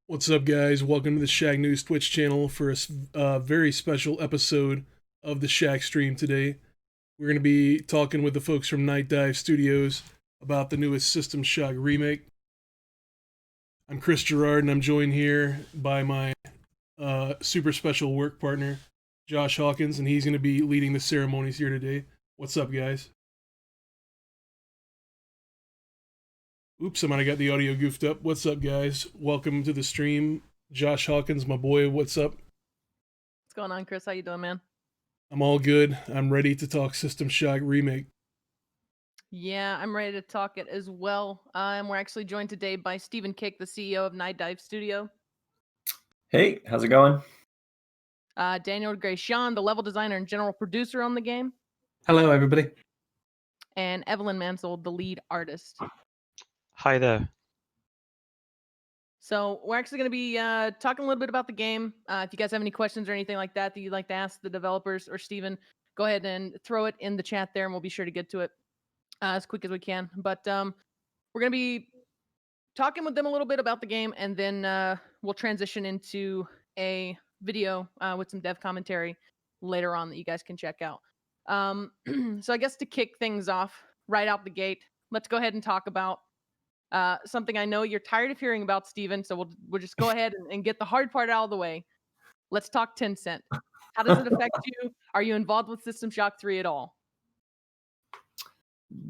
What's up, guys? Welcome to the Shacknews Twitch channel for a very special episode of the Shack stream today. We're going to be talking with the folks from Nightdive Studios about the newest System Shock remake. I'm Chris Gerard, and I'm joined here by my super special work partner, Josh Hawkins, and he's going to be leading the ceremonies here today. What's up, guys? Oops, I might have got the audio goofed up. What's up, guys? Welcome to the stream. Josh Hawkins, my boy, what's up? What's going on, Chris? How you doing, man? I'm all good. I'm ready to talk System Shock remake. Yeah, I'm ready to talk it as well. And we're actually joined today by Stephen Kick, the CEO of Nightdive Studio. Hey, how's it going? Daniel Gray-Sean, the level designer and general producer on the game. Hello, everybody. And Evelyn Mansell, the lead artist. Hi there. So we're actually going to be talking a little bit about the game. If you guys have any questions or anything like that you'd like to ask the developers or Stephen, go ahead and throw it in the chat there, and we'll be sure to get to it as quick as we can. But we're going to be talking with them a little bit about the game, and then we'll transition into a video with some dev commentary later on that you guys can check out. So I guess to kick things off right out the gate, let's go ahead and talk about something I know you're tired of hearing about, Steven, so we'll just go ahead and get the hard part out of the way. Let's talk Tencent. How does it affect you? Are you involved with System Shock 3 at all?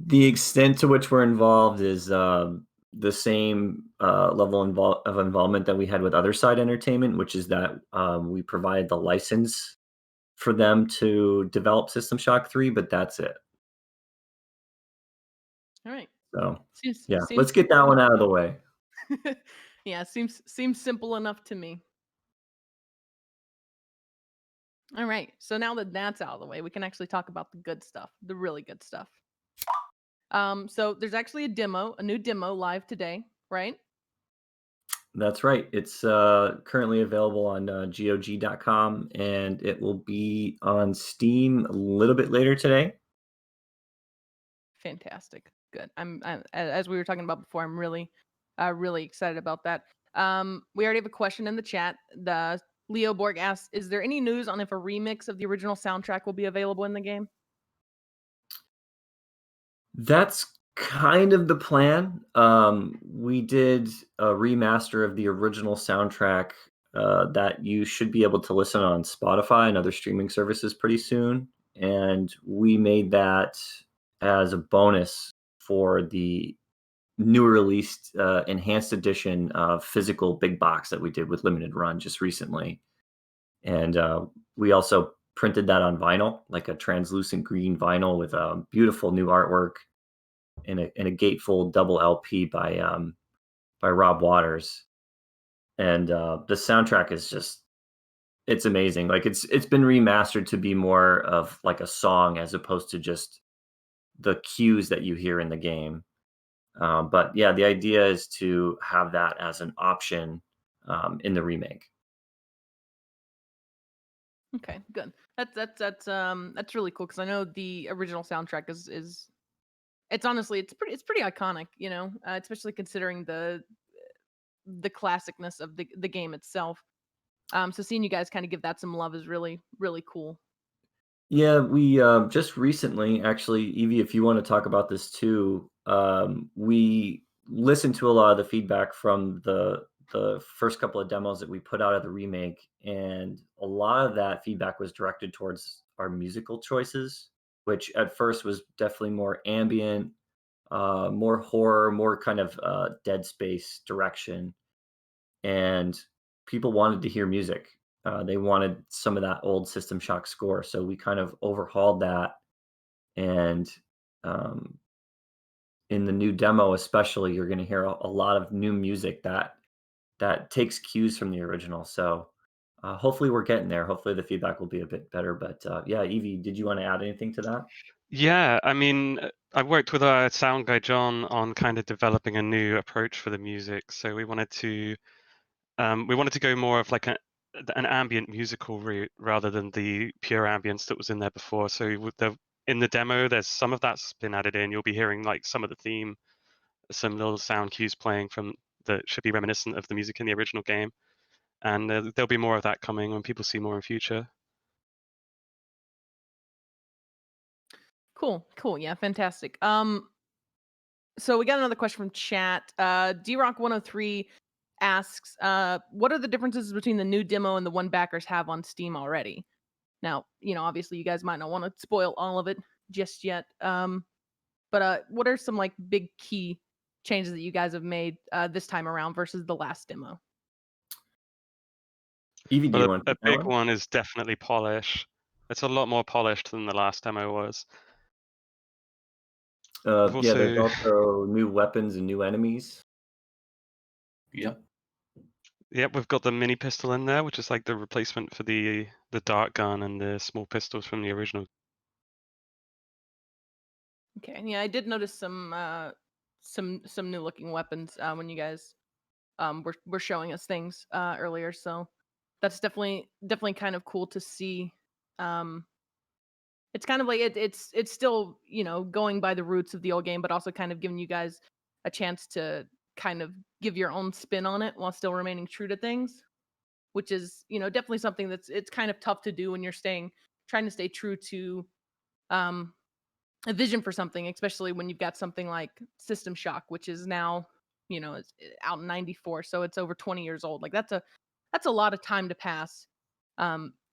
The extent to which we're involved is the same level of involvement that we had with Other Side Entertainment, which is that we provided the license for them to develop System Shock 3, but that's it. All right. So seems let's get that one out of the way. Yeah, seems simple enough to me. All right, so now that that's out of the way, we can actually talk about the good stuff, the really good stuff. So there's actually a new demo live today, right? That's right. It's currently available on GOG.com, and it will be on Steam a little bit later today. Fantastic. Good. I'm as we were talking about before, I'm really excited about that. We already have a question in the chat. The Leo Borg asks, is there any news on if a remix of the original soundtrack will be available in the game? That's kind of the plan. We did a remaster of the original soundtrack that you should be able to listen on Spotify and other streaming services pretty soon. And we made that as a bonus for the new released enhanced edition physical big box that we did with Limited Run just recently. And we also printed that on vinyl, like a translucent green vinyl with beautiful new artwork in a gatefold double LP by Rob Waters. And the soundtrack is just, it's amazing. Like it's been remastered to be more of like a song as opposed to just the cues that you hear in the game. But yeah, the idea is to have that as an option in the remake. Okay, good. That's really cool because I know the original soundtrack is it's honestly it's pretty iconic, you know, especially considering the classicness of the game itself. So seeing you guys kind of give that some love is really cool. Yeah, we just recently, actually, Evie, if you want to talk about this too, we listened to a lot of the feedback from the first couple of demos that we put out of the remake, and a lot of that feedback was directed towards our musical choices, which at first was definitely more ambient, more horror, more kind of Dead Space direction, and people wanted to hear music. They wanted some of that old System Shock score, so we kind of overhauled that. And in the new demo, especially, you're going to hear a lot of new music that takes cues from the original. So hopefully, we're getting there. Hopefully, the feedback will be a bit better. But yeah, Evie, did you want to add anything to that? Yeah, I mean, I worked with our sound guy John on kind of developing a new approach for the music. So we wanted to go more of like an ambient musical route rather than the pure ambience that was in there before. So in the demo, there's some of that's been added in. You'll be hearing like some of the theme, some little sound cues playing from that should be reminiscent of the music in the original game. And there'll be more of that coming when people see more in future. Cool. Yeah, fantastic. So we got another question from chat. DRock103 asks, what are the differences between the new demo and the one backers have on Steam already? Now, obviously you guys might not want to spoil all of it just yet. But what are some like big key changes that you guys have made this time around versus the last demo? Evie, do you But want a to take big that one? one is definitely polish. It's a lot more polished than the last demo was. Yeah, there's Also, also new weapons and new enemies. Yep. yep, we've got the mini pistol in there, which is like the replacement for the dart gun and the small pistols from the original. Okay, yeah, I did notice some new looking weapons when you guys were showing us things earlier. So that's definitely kind of cool to see. It's kind of like it's still going by the roots of the old game, but also kind of giving you guys a chance to kind of give your own spin on it while still remaining true to things, which is definitely something it's kind of tough to do when you're trying to stay true to a vision for something, especially when you've got something like System Shock, which is now it's out in '94, so it's over 20 years old. Like that's a lot of time to pass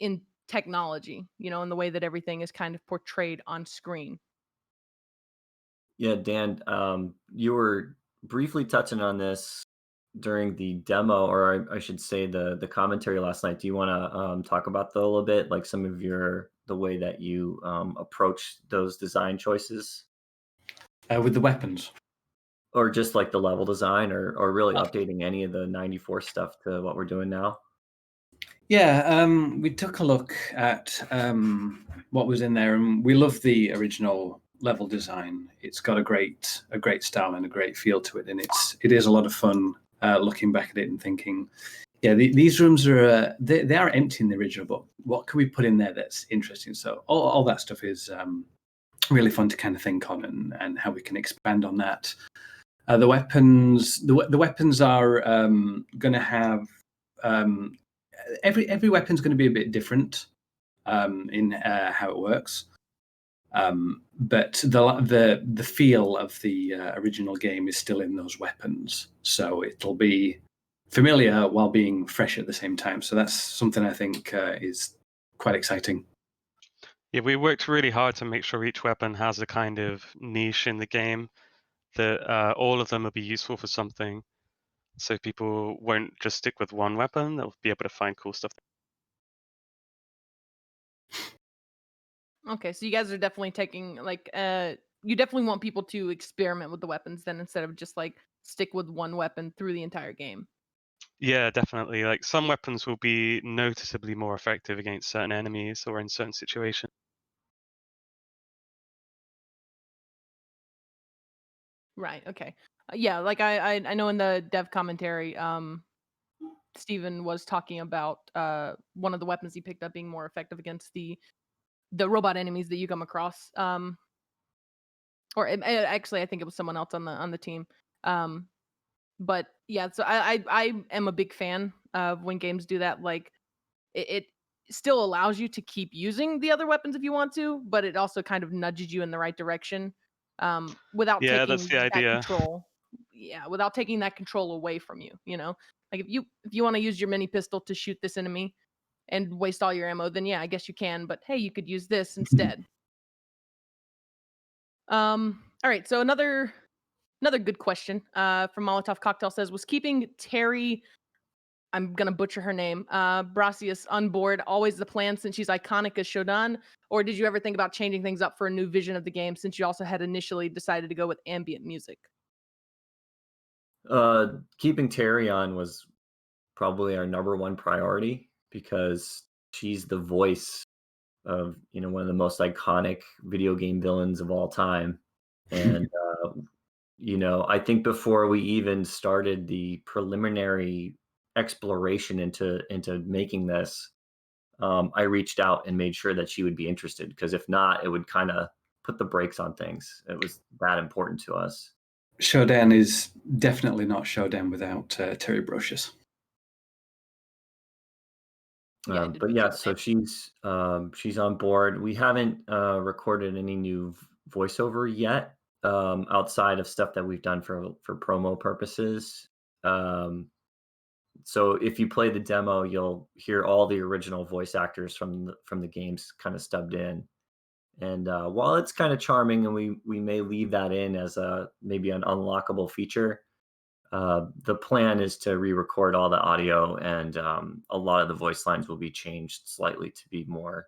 in technology, in the way that everything is kind of portrayed on screen. Yeah, Dan, you were briefly touching on this during the demo, or I should say the commentary last night. Do you want to talk about that a little bit, like some of the way that you approach those design choices, With the weapons. or just like the level design, or really updating any of the '94 stuff to what we're doing now? Yeah, we took a look at what was in there, and we love the original level design. It's got a great style and a great feel to it, and it is a lot of fun looking back at it and thinking, yeah, these rooms are they are empty in the original, but what can we put in there that's interesting? So all that stuff is really fun to kind of think on and how we can expand on that. The weapons are going to have every weapon's going to be a bit different in how it works, but the feel of the original game is still in those weapons, so it'll be familiar while being fresh at the same time. So that's something I think is quite exciting. Yeah, we worked really hard to make sure each weapon has a kind of niche in the game, that all of them will be useful for something. So people won't just stick with one weapon, they'll be able to find cool stuff. Okay, so you guys are definitely taking like you definitely want people to experiment with the weapons then, instead of just like stick with one weapon through the entire game. Yeah, definitely. Like some weapons will be noticeably more effective against certain enemies or in certain situations. Right. Okay. Yeah. Like I know in the dev commentary, Steven was talking about one of the weapons he picked up being more effective against the robot enemies that you come across. Or actually, I think it was someone else on the team. But yeah, so I am a big fan of when games do that. Like it still allows you to keep using the other weapons if you want to, but it also kind of nudges you in the right direction without Yeah, that's taking the that idea. control. Yeah, without taking that control away from you. Like if you want to use your mini pistol to shoot this enemy and waste all your ammo, then yeah, I guess you can. But hey, you could use this instead. All right, so another good question from Molotov Cocktail says, was keeping Terry, I'm gonna butcher her name, Brasius on board always the plan since she's iconic as Shodan, or did you ever think about changing things up for a new vision of the game since you also had initially decided to go with ambient music? Keeping Terry on was probably our number one priority because she's the voice of one of the most iconic video game villains of all time, and I think before we even started the preliminary exploration into making this, I reached out and made sure that she would be interested, because if not, it would kind of put the brakes on things. It was that important to us. Shodan is definitely not Shodan without Terry Brocious. Yeah, I did But put yeah, that so name. she's on board. We haven't recorded any new voiceover yet, outside of stuff that we've done for promo purposes. So if you play the demo, you'll hear all the original voice actors from the games kind of stubbed in. And while it's kind of charming, and we may leave that in as a maybe an unlockable feature, the plan is to re-record all the audio, and a lot of the voice lines will be changed slightly to be more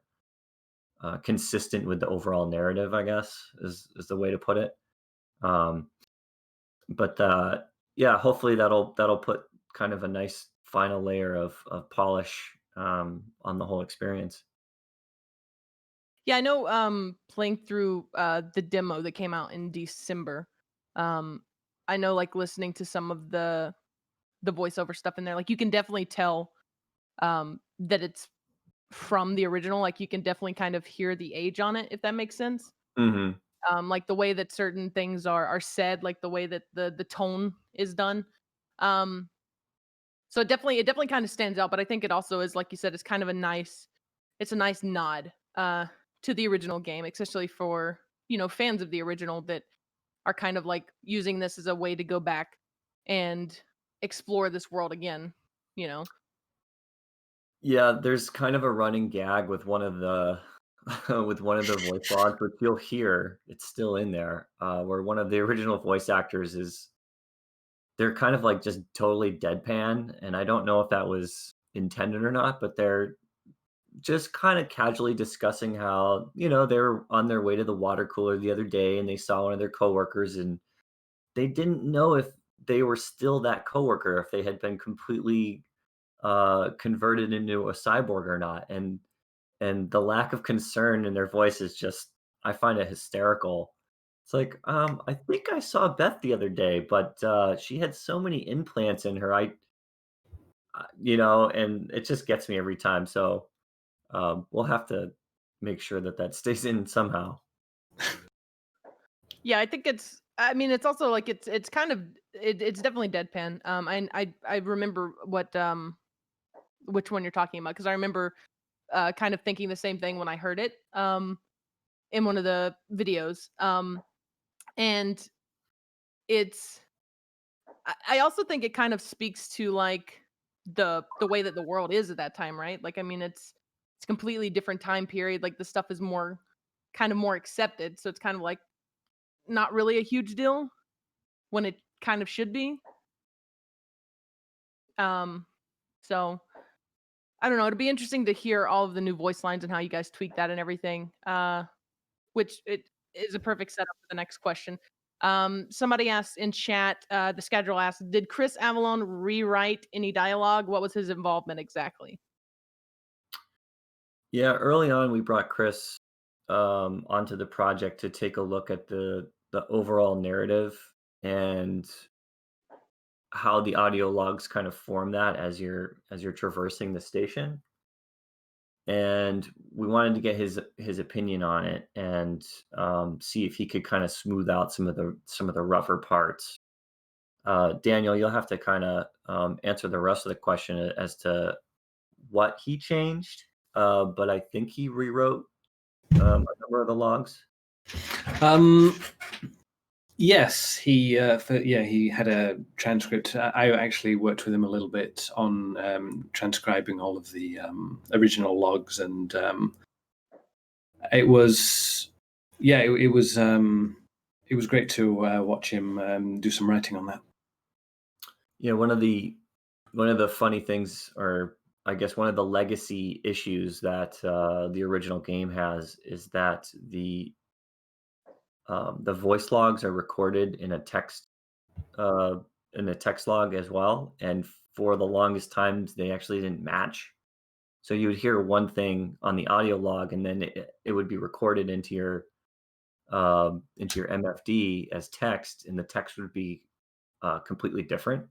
consistent with the overall narrative, I guess is the way to put it. Um, but yeah, hopefully that'll put kind of a nice final layer of polish on the whole experience. Yeah, I know playing through the demo that came out in December. Um I know like listening to some of the voiceover stuff in there, like you can definitely tell that it's from the original. Like you can definitely kind of hear the age on it, if that makes sense. Hmm. Like the way that certain things are said, like the way that the tone is done. Um so it definitely kind of stands out, but I think it also is, like you said, it's kind of it's a nice nod to the original game, especially for, fans of the original that are kind of like using this as a way to go back and explore this world again, you know. Yeah, there's kind of a running gag with one of the with one of the voice logs, which you'll hear, it's still in there, where one of the original voice actors is they're kind of like just totally deadpan, and I don't know if that was intended or not, but they're just kind of casually discussing how, they're on their way to the water cooler the other day and they saw one of their coworkers, and they didn't know if they were still that coworker, if they had been completely converted into a cyborg or not. And the lack of concern in their voice is just, I find it hysterical. It's like, I think I saw Beth the other day, but she had so many implants in her. And it just gets me every time. So we'll have to make sure that that stays in somehow. Yeah, I think I mean, it's also like it's kind of it's definitely deadpan. I remember which one you're talking about, because I remember kind of thinking the same thing when I heard it in one of the videos. And it's I also think it kind of speaks to like the way that the world is at that time, right? Like I mean, it's a completely different time period. Like the stuff is more kind of more accepted, so it's kind of like not really a huge deal when it kind of should be. Um, so I don't know. It'd be interesting to hear all of the new voice lines and how you guys tweak that and everything. Which it is a perfect setup for the next question. Somebody asked in chat, the schedule asked, did Chris Avalon rewrite any dialogue? What was his involvement exactly? Yeah, early on we brought Chris onto the project to take a look at the overall narrative and how the audio logs kind of form that as you're traversing the station. And we wanted to get his opinion on it, and see if he could kind of smooth out some of the rougher parts. Daniel, you'll have to kind of answer the rest of the question as to what he changed. But I think he rewrote a number of the logs. Um, yes, he had a transcript. I actually worked with him a little bit on transcribing all of the original logs, and it was it was great to watch him do some writing on that. One of the funny things, or I guess one of the legacy issues that the original game has, is that the voice logs are recorded uh, in a text log as well, and for the longest times they actually didn't match. So you would hear one thing on the audio log, and then it would be recorded into your MFD as text, and the text would be completely different.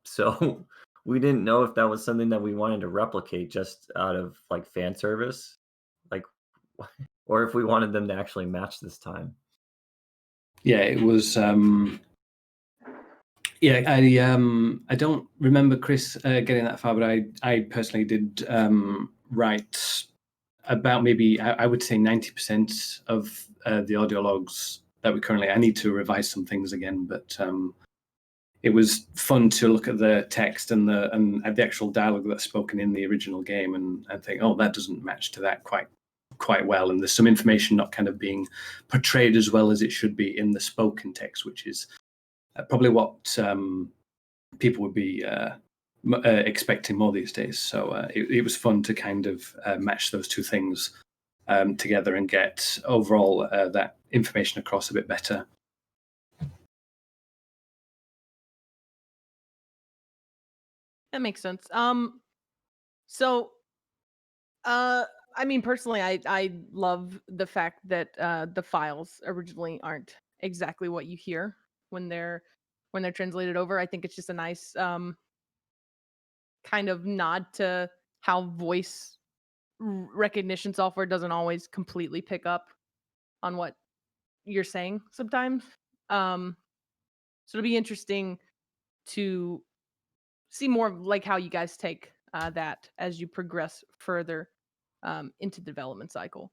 So we didn't know if that was something that we wanted to replicate just out of like fan service, like, or if we wanted them to actually match this time. Yeah, it was. Yeah, I don't remember Chris getting that far, but I personally did write about maybe I would say 90% of the audio logs that we currently. I need to revise some things again, but it was fun to look at the text and the actual dialogue that's spoken in the original game and think, oh, that doesn't match to that quite well, and there's some information not kind of being portrayed as well as it should be in the spoken text, which is probably what people would be expecting more these days. So it was fun to kind of match those two things together and get overall that information across a bit better. That makes sense. So, I mean, personally, I love the fact that the files originally aren't exactly what you hear when they're translated over. I think it's just a nice kind of nod to how voice recognition software doesn't always completely pick up on what you're saying sometimes. So it'll be interesting to see more of like how you guys take that as you progress further into the development cycle.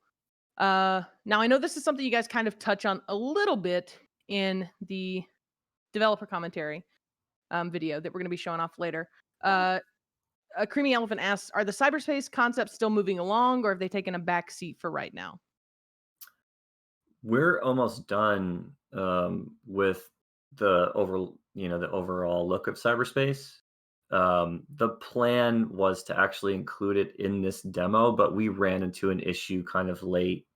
Now I know this is something you guys kind of touch on a little bit in the developer commentary video that we're going to be showing off later. A Creamy Elephant asks, are the cyberspace concepts still moving along, or have they taken a back seat for right now? We're almost done with the the overall look of cyberspace. The plan was to actually include it in this demo, but we ran into an issue kind of late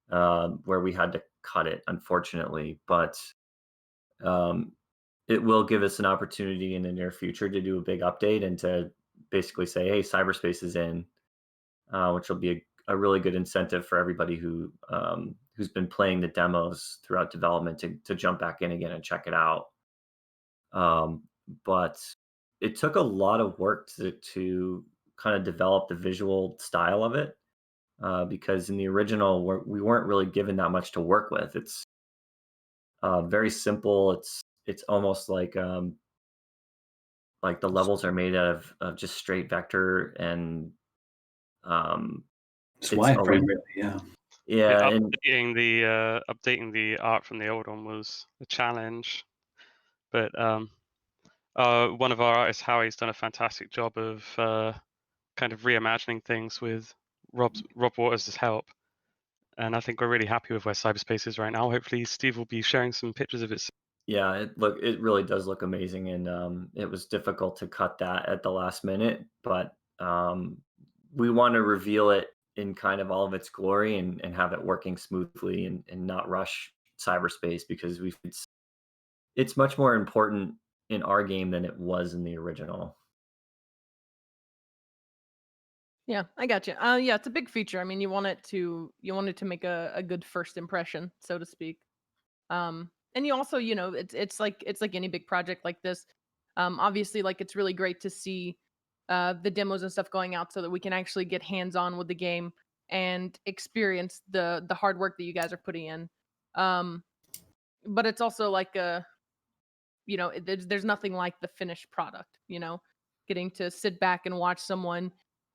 where we had to cut it, unfortunately. But um, it will give us an opportunity in the near future to do a big update and to basically say, "Hey, cyberspace is in," which will be a really good incentive for everybody who's been playing the demos throughout development to jump back in again and check it out. Um, but it took a lot of work to kind of develop the visual style of it because in the original we weren't really given that much to work with. It's very simple. It's almost like the levels are made out of just straight vector and um, It's it's always wireframe, really. Yeah. yeah and Updating the art from the old one was a challenge, but one of our artists, Howie's done a fantastic job of kind of reimagining things with Rob Waters' help, and I think we're really happy with where cyberspace is right now. Hopefully, Steve will be sharing some pictures of it soon. yeah, it really does look amazing, and it was difficult to cut that at the last minute, but we want to reveal it in kind of all of its glory and have it working smoothly and not rush cyberspace because it's much more important in our game than it was in the original. Yeah, I got you. Yeah, it's a big feature. I mean, you want it to make a good first impression, so to speak. And you also, it's like any big project like this. Obviously, like it's really great to see the demos and stuff going out so that we can actually get hands on with the game and experience the hard work that you guys are putting in. Um, but it's also like there's nothing like the finished product. Getting to sit back and watch someone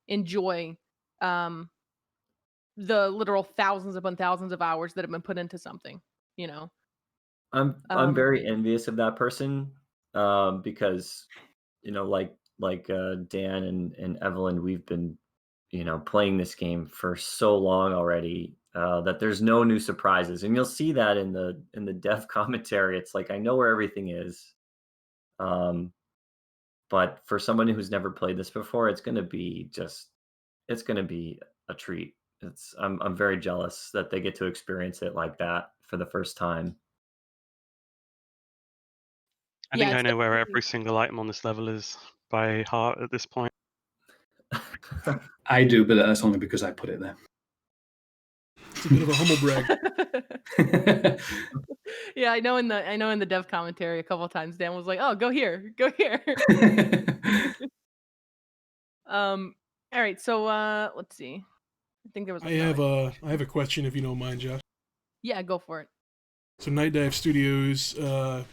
enjoy um the literal thousands upon thousands of hours that have been put into something. You know. I'm Um, very envious of that person because Dan and Evelyn, we've been playing this game for so long already that there's no new surprises, and you'll see that in the dev commentary. It's like I know where everything is, um, but for someone who's never played this before, it's gonna be a treat. I'm very jealous that they get to experience it like that for the first time. I yeah, think I it's know where definitely every single item on this level is by heart at this point. I do, but that's only because I put it there. It's a bit of a humble brag. yeah, I know in the dev commentary a couple times Dan was like, "Oh, go here, go here." um, all right, so let's see. I think there was I another. have a question if you don't mind, Josh. Yeah, go for it. So Nightdive Studios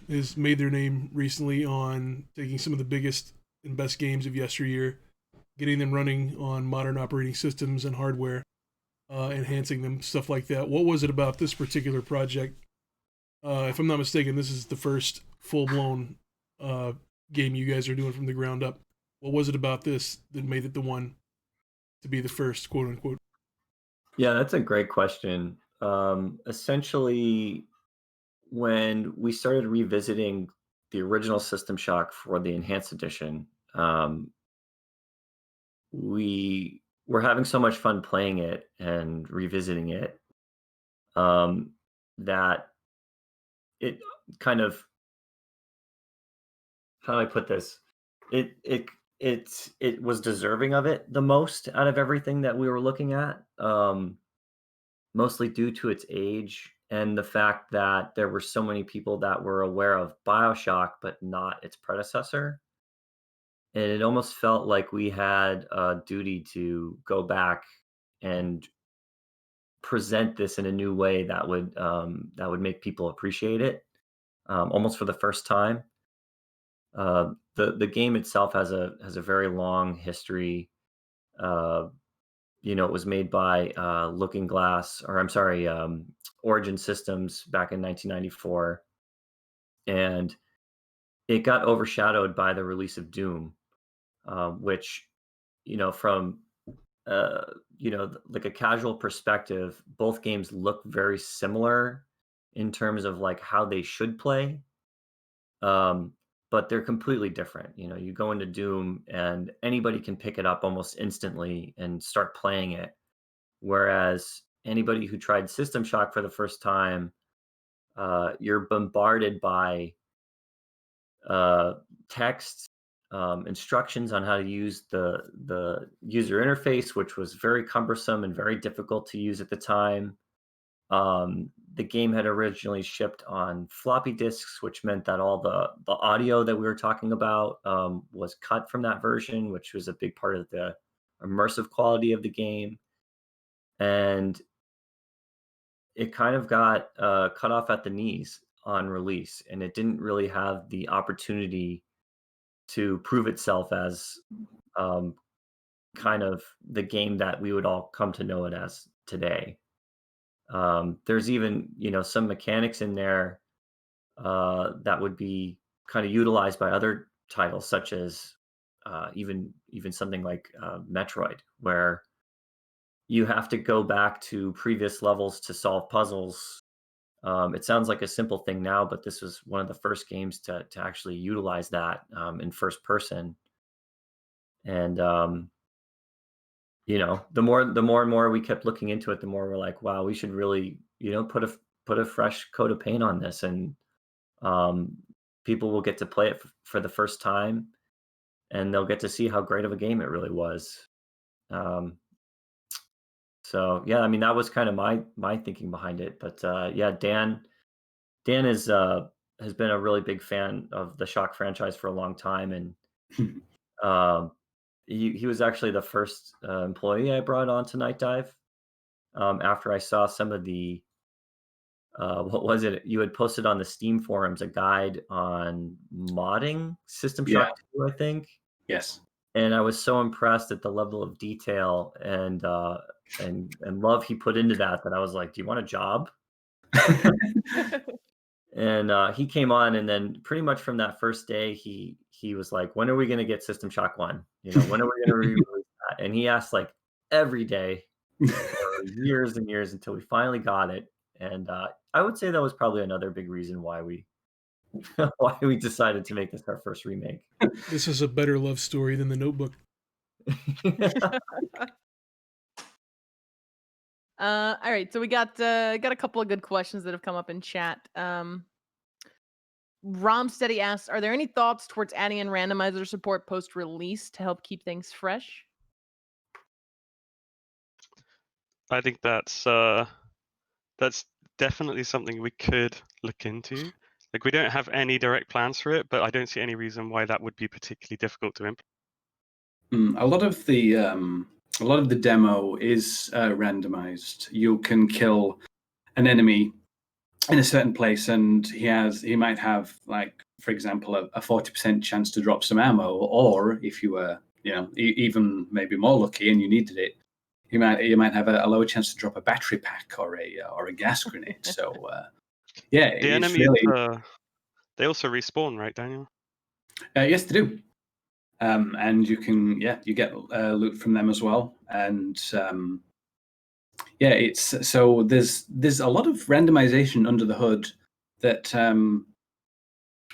has made their name recently on taking some of the biggest and best games of yesteryear, getting them running on modern operating systems and hardware, enhancing them, stuff like that. What was it about this particular project? If I'm not mistaken, this is the first full-blown game you guys are doing from the ground up. What was it about this that made it the one to be the first, quote unquote? Yeah, that's a great question. Essentially, when we started revisiting the original System Shock for the Enhanced Edition, we were having so much fun playing it and revisiting it, that it kind of, how do I put this? It was deserving of it the most out of everything that we were looking at, mostly due to its age and the fact that there were so many people that were aware of BioShock but not its predecessor. And it almost felt like we had a duty to go back and present this in a new way that would make people appreciate it, almost for the first time. The game itself has a very long history. Uh, it was made by Looking Glass, or I'm sorry, Origin Systems back in 1994, and it got overshadowed by the release of Doom, which, from like a casual perspective, both games look very similar in terms of like how they should play. Um, but they're completely different. You go into Doom and anybody can pick it up almost instantly and start playing it. Whereas anybody who tried System Shock for the first time, you're bombarded by text, instructions on how to use the user interface, which was very cumbersome and very difficult to use at the time. The game had originally shipped on floppy disks, which meant that all the audio that we were talking about was cut from that version, which was a big part of the immersive quality of the game. And it kind of got cut off at the knees on release, and it didn't really have the opportunity to prove itself as um, kind of the game that we would all come to know it as today. There's even some mechanics in there that would be kind of utilized by other titles, such as even something like Metroid, where you have to go back to previous levels to solve puzzles. It sounds like a simple thing now, but this was one of the first games to actually utilize that in first person. And the more and more we kept looking into it, the more we're like, wow, we should really put a fresh coat of paint on this, and people will get to play it for the first time, and they'll get to see how great of a game it really was. So yeah, I mean, that was kind of my thinking behind it. But yeah, Dan has been a really big fan of the Shock franchise for a long time, and he was actually the first employee I brought on to Nightdive, after I saw some of the what was it? You had posted on the Steam forums a guide on modding System Yeah. Shock 2, I think. Yes. And I was so impressed at the level of detail and love he put into that I was like, "Do you want a job?" And he came on, and then pretty much from that first day, he was like, "When are we going to get System Shock 1? When are we going to re-release that?" And he asked like every day for years and years until we finally got it. And I would say that was probably another big reason why we why we decided to make this our first remake. This is a better love story than The Notebook. All right, so we got a couple of good questions that have come up in chat. Romsteady asks, "Are there any thoughts towards adding in randomizer support post-release to help keep things fresh?" I think that's definitely something we could look into. Like, we don't have any direct plans for it, but I don't see any reason why that would be particularly difficult to implement. A lot of the demo is randomized. You can kill an enemy in a certain place, and he might have, like, for example, a 40% chance to drop some ammo, or if you were, even maybe more lucky and you needed it, you might have a lower chance to drop a battery pack or a gas grenade. So yeah, The it's enemies, really they also respawn, right, Daniel? yes, they do. And you can, you get loot from them as well, and it's so there's a lot of randomization under the hood that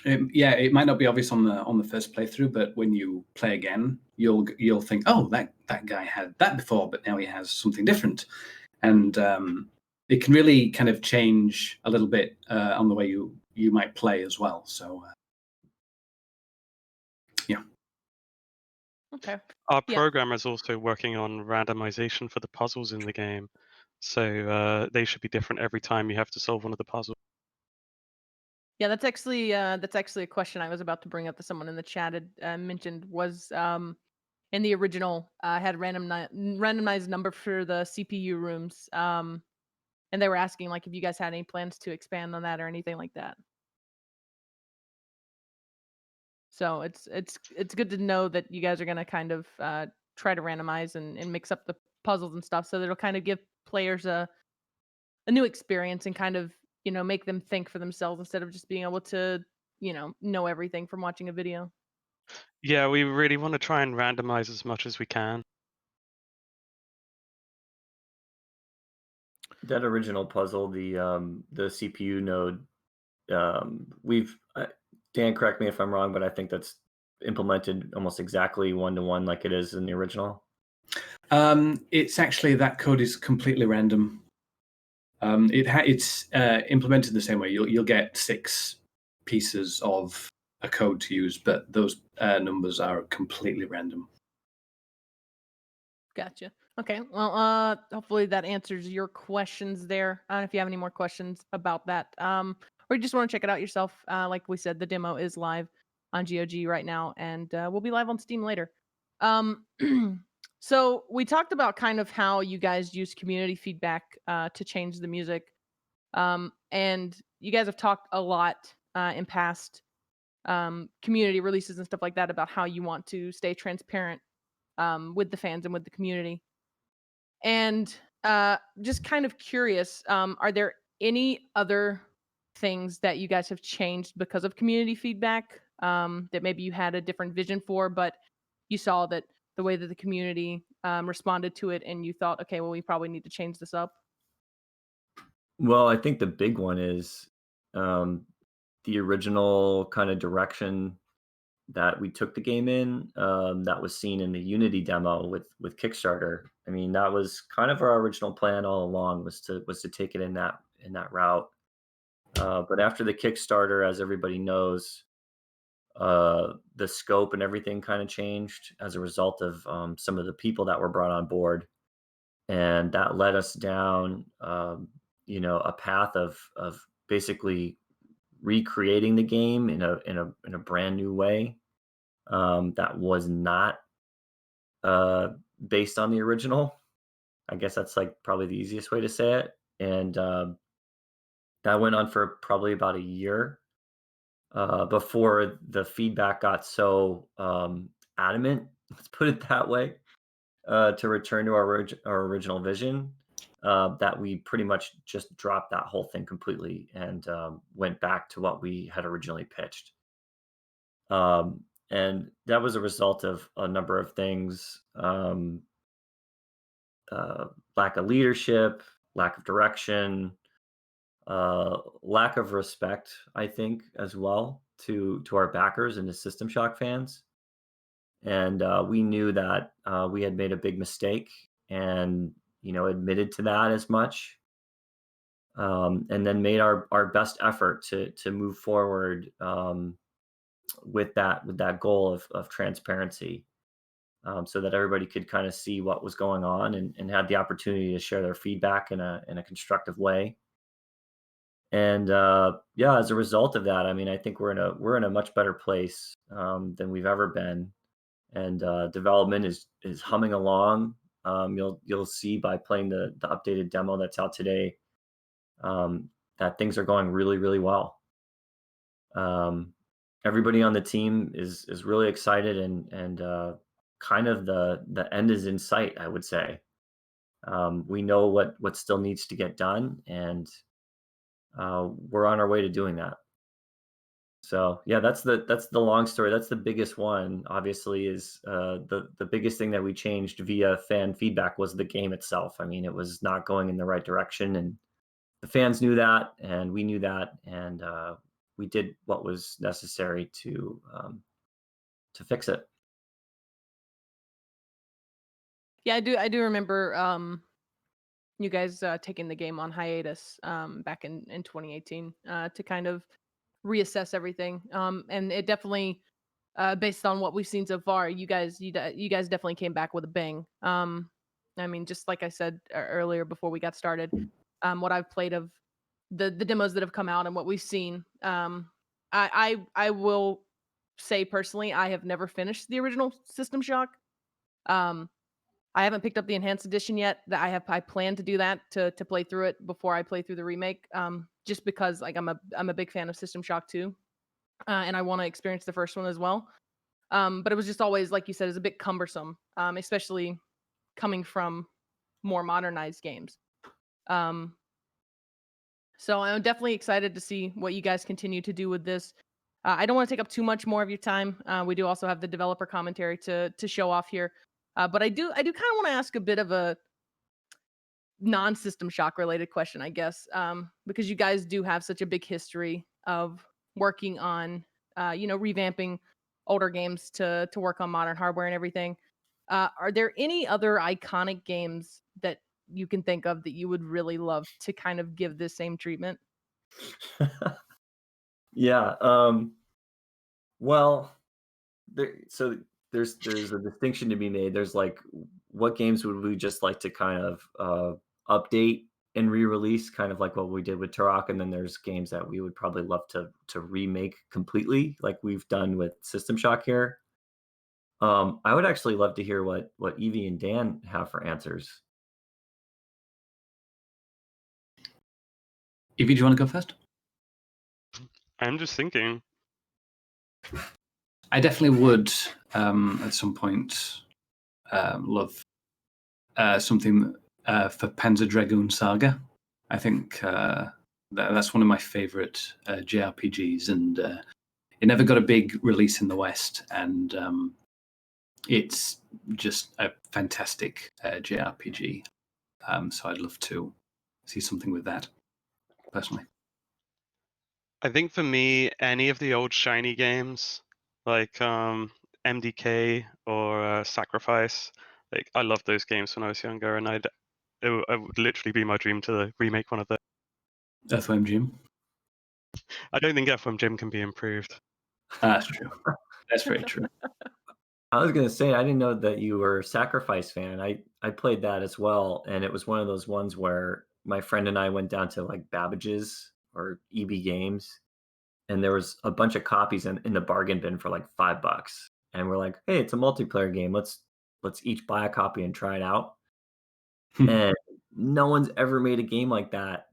it might not be obvious on the first playthrough, but when you play again, you'll think, oh, that guy had that before, but now he has something different, and it can really kind of change a little bit on the way you might play as well. So yeah. Okay. Our Yeah. programmer is also working on randomization for the puzzles in the game, so they should be different every time you have to solve one of the puzzles. Yeah, that's actually a question I was about to bring up that someone in the chat had mentioned was in the original had randomized number for the CPU rooms, and they were asking like if you guys had any plans to expand on that or anything like that. So it's good to know that you guys are gonna kind of try to randomize and mix up the puzzles and stuff, so that it'll kind of give players a new experience and kind of make them think for themselves instead of just being able to know everything from watching a video. Yeah, we really want to try and randomize as much as we can. That original puzzle, the CPU node, we've Dan, correct me if I'm wrong, but I think that's implemented almost exactly 1-to-1 like it is in the original. It's actually, that code is completely random. It's implemented the same way. You'll get 6 pieces of a code to use, but those numbers are completely random. Gotcha. Okay. Well, hopefully that answers your questions there. I don't know if you have any more questions about that, or you just want to check it out yourself. Like we said, the demo is live on GOG right now, and we'll be live on Steam later. So we talked about kind of how you guys use community feedback to change the music, and you guys have talked a lot in past community releases and stuff like that about how you want to stay transparent with the fans and with the community. And just kind of curious, are there any other things that you guys have changed because of community feedback that maybe you had a different vision for, but you saw that the way that the community responded to it and you thought, okay, well, we probably need to change this up? Well, I think the big one is um, the original kind of direction that we took the game in, that was seen in the Unity demo with Kickstarter. I mean, that was kind of our original plan all along, was to take it in that route. But after the Kickstarter, as everybody knows, the scope and everything kind of changed as a result of some of the people that were brought on board, and that led us down, a path of basically recreating the game in a brand new way, that was not uh, based on the original. I guess that's like probably the easiest way to say it. And that went on for probably about a year before the feedback got so adamant, let's put it that way, to return to our original vision, that we pretty much just dropped that whole thing completely and went back to what we had originally pitched. And that was a result of a number of things: lack of leadership, lack of direction, lack of respect, I think, as well, to our backers and to System Shock fans. And we knew that we had made a big mistake, and admitted to that as much, and then made our best effort to move forward, with that goal of transparency, so that everybody could kind of see what was going on, and had the opportunity to share their feedback in a constructive way. And yeah, as a result of that, I mean, I think we're in a much better place than we've ever been, and development is humming along. You'll see by playing the updated demo that's out today. that things are going really, really well. Um, Everybody on the team is really excited, and kind of the end is in sight, I would say. We know what still needs to get done, and we're on our way to doing that. So yeah, that's the long story. That's the biggest one. Obviously, is the biggest thing that we changed via fan feedback was the game itself. I mean, it was not going in the right direction, and the fans knew that, and we knew that, and we did what was necessary to fix it. Yeah, I do remember you guys taking the game on hiatus back in 2018 to kind of reassess everything. And it definitely, based on what we've seen so far, you guys definitely came back with a bang. I mean, just like I said earlier before we got started, what I've played of the demos that have come out and what we've seen, I will say personally, I have never finished the original System Shock. Um, I haven't picked up the enhanced edition yet. That I plan to do that to play through it before I play through the remake. Just because like I'm a big fan of System Shock 2, and I want to experience the first one as well. But it was just always, like you said, is a bit cumbersome, especially coming from more modernized games. Um, so I'm definitely excited to see what you guys continue to do with this. I don't want to take up too much more of your time. We do also have the developer commentary to show off here, but I do kind of want to ask a bit of a non-System Shock related question, I guess, because you guys do have such a big history of working on, revamping older games to work on modern hardware and everything. Are there any other iconic games that you can think of that you would really love to kind of give this same treatment? Yeah. Well, so there's a distinction to be made. There's like, what games would we just like to kind of update and re-release, kind of like what we did with Turok, and then there's games that we would probably love to remake completely, like we've done with System Shock here. I would actually love to hear what Evie and Dan have for answers. Evie, do you want to go first? I'm just thinking. I definitely would at some point love something for Panzer Dragoon Saga. I think that's one of my favorite JRPGs, and it never got a big release in the West, and it's just a fantastic JRPG. So I'd love to see something with that, personally. I think for me, any of the old shiny games, like MDK or Sacrifice, like I loved those games when I was younger, and it would literally be my dream to remake one of them. Earthworm Jim. I don't think F1 Gym can be improved. That's true. That's very true. I was gonna say, I didn't know that you were a Sacrifice fan. I played that as well, and it was one of those ones where my friend and I went down to like Babbage's or EB Games, and there was a bunch of copies in the bargain bin for like $5, and we're like, hey, it's a multiplayer game. Let's each buy a copy and try it out. And no one's ever made a game like that.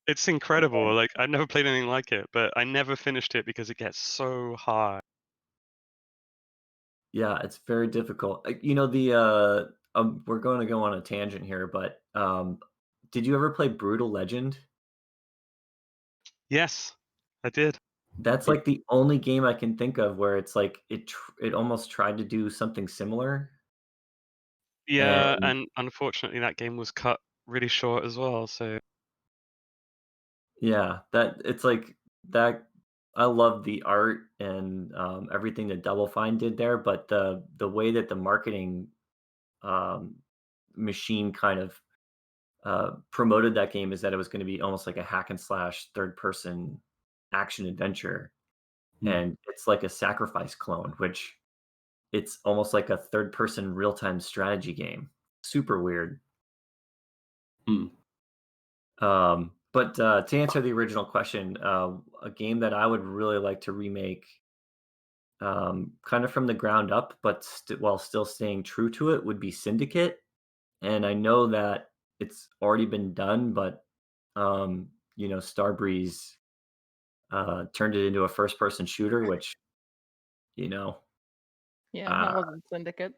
It's incredible. Like I've never played anything like it, but I never finished it because it gets so hard. Yeah, it's very difficult. We're going to go on a tangent here, but did you ever play Brutal Legend? Yes, I did. That's like the only game I can think of where it's like it almost tried to do something similar. Yeah, And and unfortunately that game was cut really short as well. So yeah, that it's like that. I love the art and everything that Double Fine did there, but the way that the marketing um, machine kind of promoted that game is that it was going to be almost like a hack and slash third person action adventure, and it's like a Sacrifice clone, which it's almost like a third person real time strategy game. Super weird. Hmm. But to answer the original question, a game that I would really like to remake, kind of from the ground up, but while still staying true to it, would be Syndicate. And I know that it's already been done, but Starbreeze turned it into a first-person shooter, which you know, Yeah, uh, that wasn't Syndicate.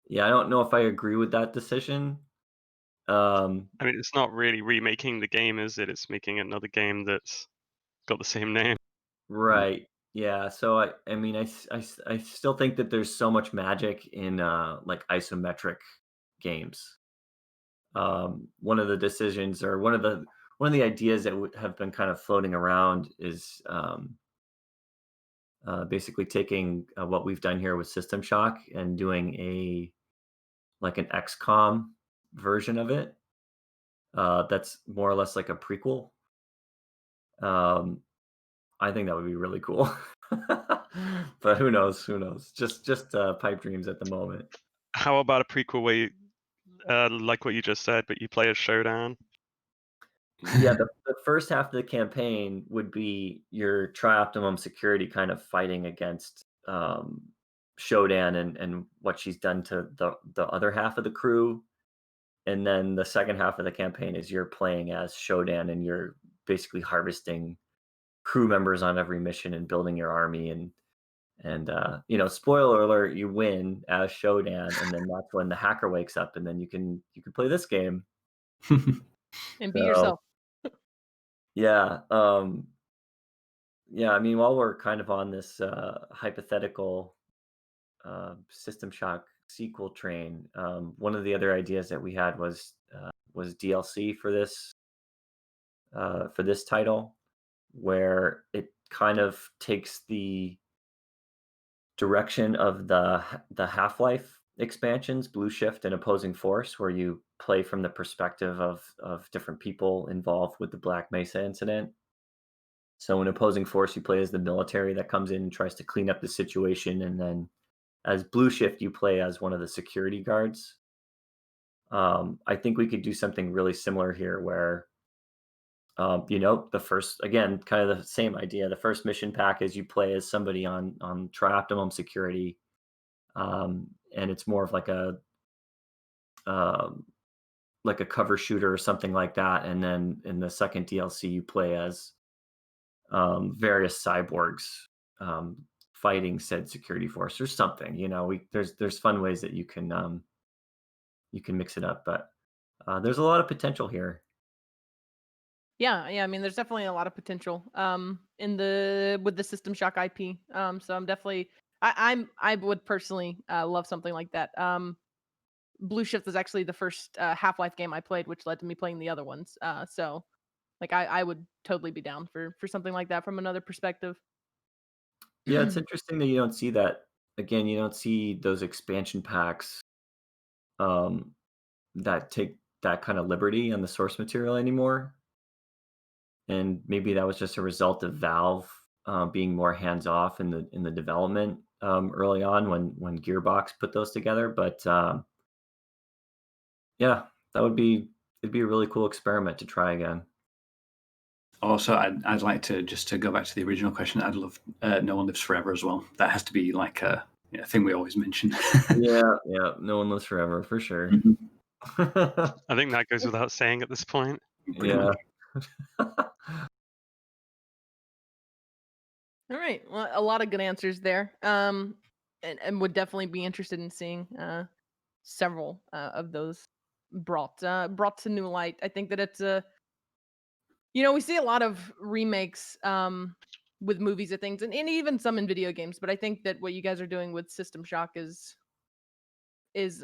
yeah, I don't know if I agree with that decision. Um, I mean, it's not really remaking the game, is it? It's making another game that's got the same name. right. Yeah. So I mean, I still think that there's so much magic in like isometric games. One of the decisions, or one of the ideas that have been kind of floating around is basically taking what we've done here with System Shock and doing like an XCOM version of it. That's more or less like a prequel. Um, I think that would be really cool. But who knows? Who knows? Just pipe dreams at the moment. How about a prequel where you, like what you just said, but you play as Showdown? Yeah, the first half of the campaign would be your Tri-Optimum Security kind of fighting against Shodan and what she's done to the other half of the crew. And then the second half of the campaign is you're playing as Shodan and you're basically harvesting crew members on every mission and building your army and spoiler alert, you win as Shodan, and then that's when the hacker wakes up, and then you can play this game. And be So yourself. yeah, yeah. I mean, while we're kind of on this hypothetical System Shock sequel train, one of the other ideas that we had was DLC for this title, where it kind of takes the direction of the Half-Life expansions, Blue Shift and Opposing Force, where you play from the perspective of different people involved with the Black Mesa incident. So in Opposing Force, you play as the military that comes in and tries to clean up the situation, and then as Blue Shift, you play as one of the security guards. I think we could do something really similar here, where the first, again, kind of the same idea. The first mission pack is you play as somebody on Tri-Optimum Security, and it's more of um, like a cover shooter or something like that. And then in the second DLC, you play as various cyborgs um, fighting said security force or something. There's fun ways that you can mix it up, but there's a lot of potential here. Yeah, I mean, there's definitely a lot of potential with the System Shock IP. So I'm definitely I would personally love something like that. Blue Shift is actually the first Half-Life game I played, which led to me playing the other ones. So like I would totally be down for something like that from another perspective. Yeah, it's interesting that you don't see that again. You don't see those expansion packs um, that take that kind of liberty on the source material anymore. And maybe that was just a result of Valve being more hands off in the development early on when Gearbox put those together. But yeah, it'd be a really cool experiment to try again. Also, I'd like to go back to the original question. I'd love No One Lives Forever as well. That has to be like a thing we always mention. Yeah, yeah, no one lives forever for sure. Mhm. I think that goes without saying at this point. Pretty Yeah. much. All right. Well, a lot of good answers there. And would definitely be interested in seeing several of those brought to new light. I think that it's we see a lot of remakes with movies of things, and even some in video games. But I think that what you guys are doing with System Shock is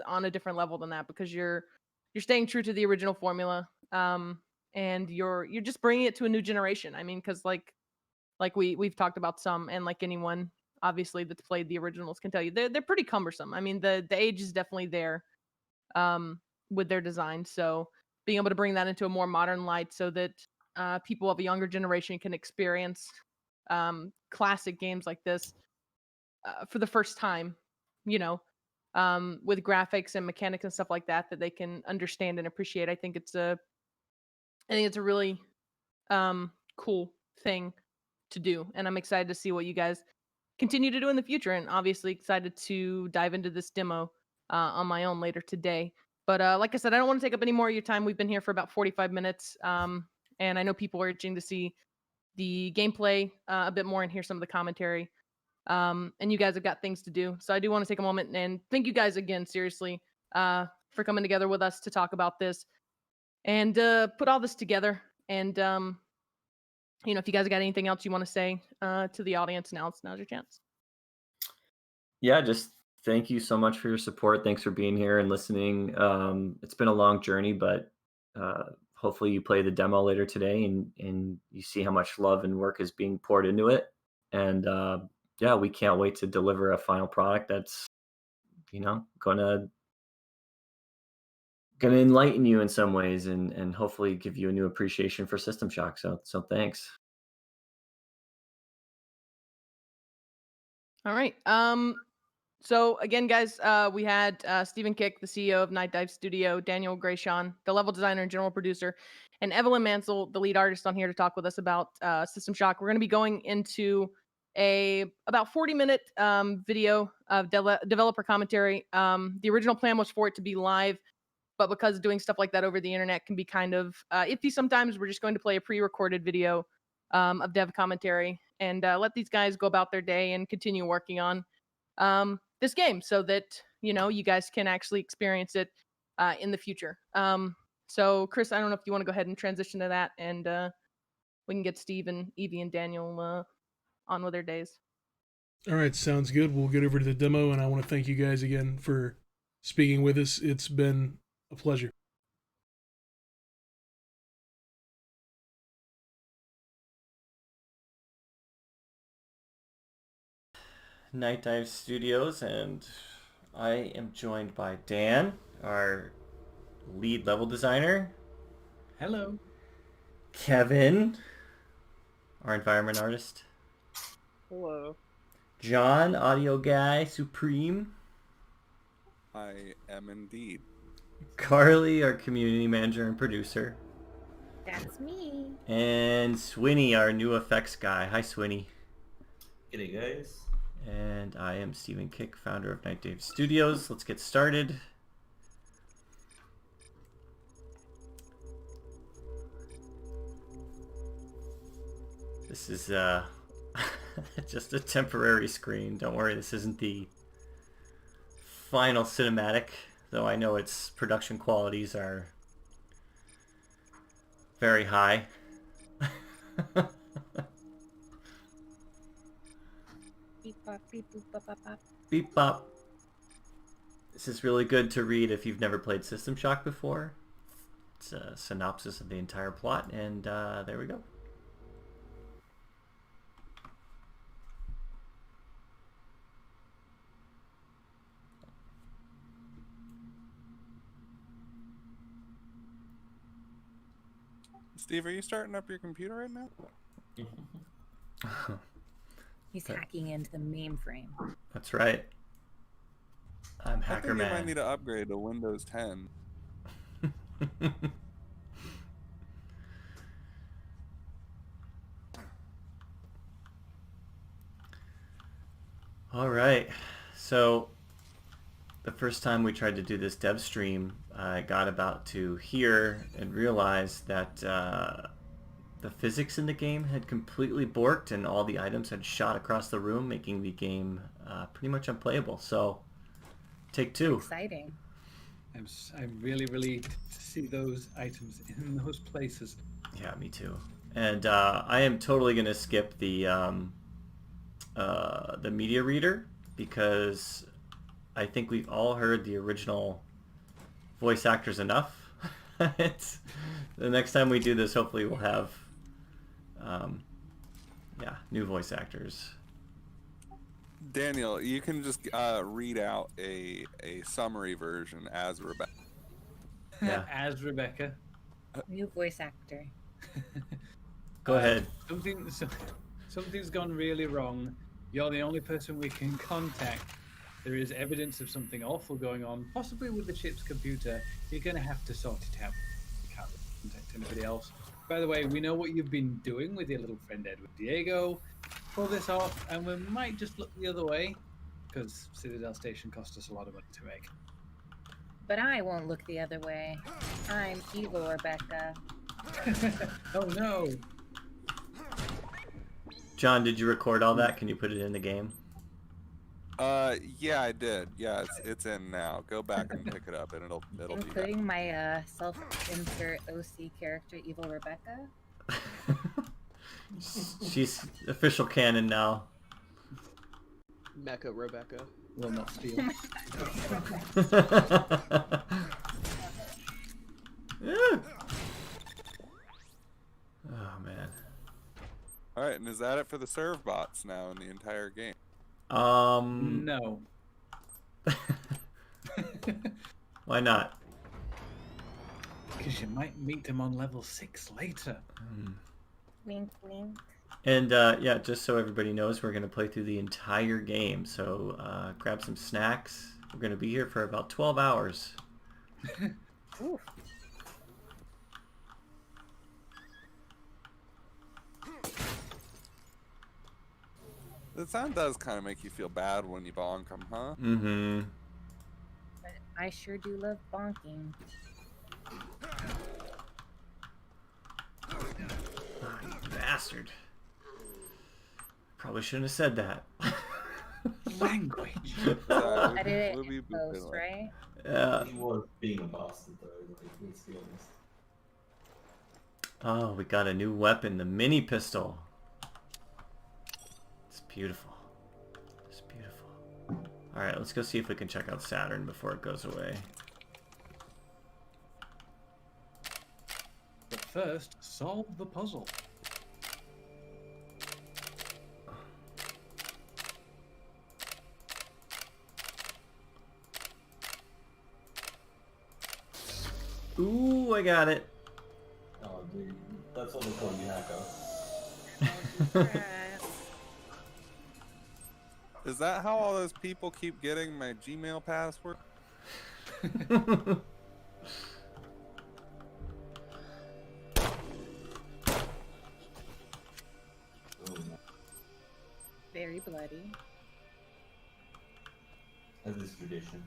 on a different level than that, because you're staying true to the original formula, and you're just bringing it to a new generation. I mean, because like we've talked about some, and like anyone obviously that's played the originals can tell you, they're pretty cumbersome. I mean, the age is definitely there with their design. So being able to bring that into a more modern light, so that people of a younger generation can experience classic games like this for the first time, you know, with graphics and mechanics and stuff like that they can understand and appreciate. I think it's a really cool thing to do, and I'm excited to see what you guys continue to do in the future, and obviously excited to dive into this demo on my own later today. But like I said, I don't want to take up any more of your time. We've been here for about 45 minutes, and I know people are itching to see the gameplay a bit more and hear some of the commentary. And you guys have got things to do, so I do want to take a moment and thank you guys again, seriously, for coming together with us to talk about this and put all this together. And if you guys got anything else you want to say to the audience, now's your chance. Yeah, just thank you so much for your support. Thanks for being here and listening. It's been a long journey, but hopefully you play the demo later today and you see how much love and work is being poured into it. And yeah, we can't wait to deliver a final product that's, gonna enlighten you in some ways and hopefully give you a new appreciation for System Shock. So thanks. All right. So again, guys, we had Stephen Kick, the CEO of Nightdive Studio, Daniel Grayshon, the level designer and general producer, and Evelyn Mansell, the lead artist, on here to talk with us about System Shock. We're going to be going into a about 40-minute video of developer commentary. The original plan was for it to be live, but because doing stuff like that over the internet can be kind of iffy sometimes, we're just going to play a pre-recorded video of dev commentary and let these guys go about their day and continue working on this game so that you guys can actually experience it in the future. So Chris, I don't know if you want to go ahead and transition to that, and we can get Steve and Evie and Daniel on with their days. All right, sounds good. We'll get over to the demo, and I want to thank you guys again for speaking with us. It's been a pleasure. Nightdive Studios, and I am joined by Dan, our lead level designer. Hello. Kevin, our environment artist. Hello. John, audio guy supreme. I am indeed. Carly, our community manager and producer. That's me. And Swinny, our new effects guy. Hi, Swinny. G'day, guys. And I am Stephen Kick, founder of Nightdive Studios. Let's get started. This is just a temporary screen. Don't worry, this isn't the final cinematic, though I know its production qualities are very high. Beep bop, beep boop bop bop bop. Beep bop. This is really good to read if you've never played System Shock before. It's a synopsis of the entire plot, and there we go. Steve, are you starting up your computer right now? He's hacking into the mainframe. That's right. I'm I Hacker think you might Man. need to upgrade to Windows 10. All right. So the first time we tried to do this dev stream, I got about to hear and realize that the physics in the game had completely borked and all the items had shot across the room, making the game pretty much unplayable. So take two. Exciting. I'm really relieved to see those items in those places. Yeah, me too. And I am totally gonna skip the media reader because I think we've all heard the original voice actors enough. The next time we do this, hopefully we'll have new voice actors. Daniel, you can just read out a summary version as Rebecca. Yeah. As Rebecca. New voice actor. Go ahead. Something's gone really wrong. You're the only person we can contact. There is evidence of something awful going on, possibly with the ship's computer. You're going to have to sort it out. You can't contact anybody else. By the way, we know what you've been doing with your little friend Edward Diego. Pull this off, and we might just look the other way, because Citadel Station cost us a lot of money to make. But I won't look the other way. I'm evil Rebecca. Oh no! John, did you record all that? Can you put it in the game? Yeah, I did. Yeah, it's in now. Go back and pick it up, and it'll be back. Including my self-insert OC character, Evil Rebecca. She's official canon now. Mecha Rebecca. Will not steal. Oh man. All right, and is that it for the serve bots now in the entire game? No. Why not? Because you might meet them on level 6 later. Wink, wink. And yeah, just so everybody knows, we're going to play through the entire game. So grab some snacks. We're going to be here for about 12 hours. Ooh. The sound does kind of make you feel bad when you bonk them, huh? Mm-hmm. But I sure do love bonking. Oh, you bastard. Probably shouldn't have said that. Language. I did it in post, right? Yeah. He was being a bastard though, like, let's be honest. Oh, we got a new weapon, the mini pistol. It's beautiful. It's beautiful. Alright, let's go see if we can check out Saturn before it goes away. But first, solve the puzzle. Ooh, I got it. Oh, dude, that's what they call you, hacker. Is that how all those people keep getting my Gmail password? Very bloody. As is tradition.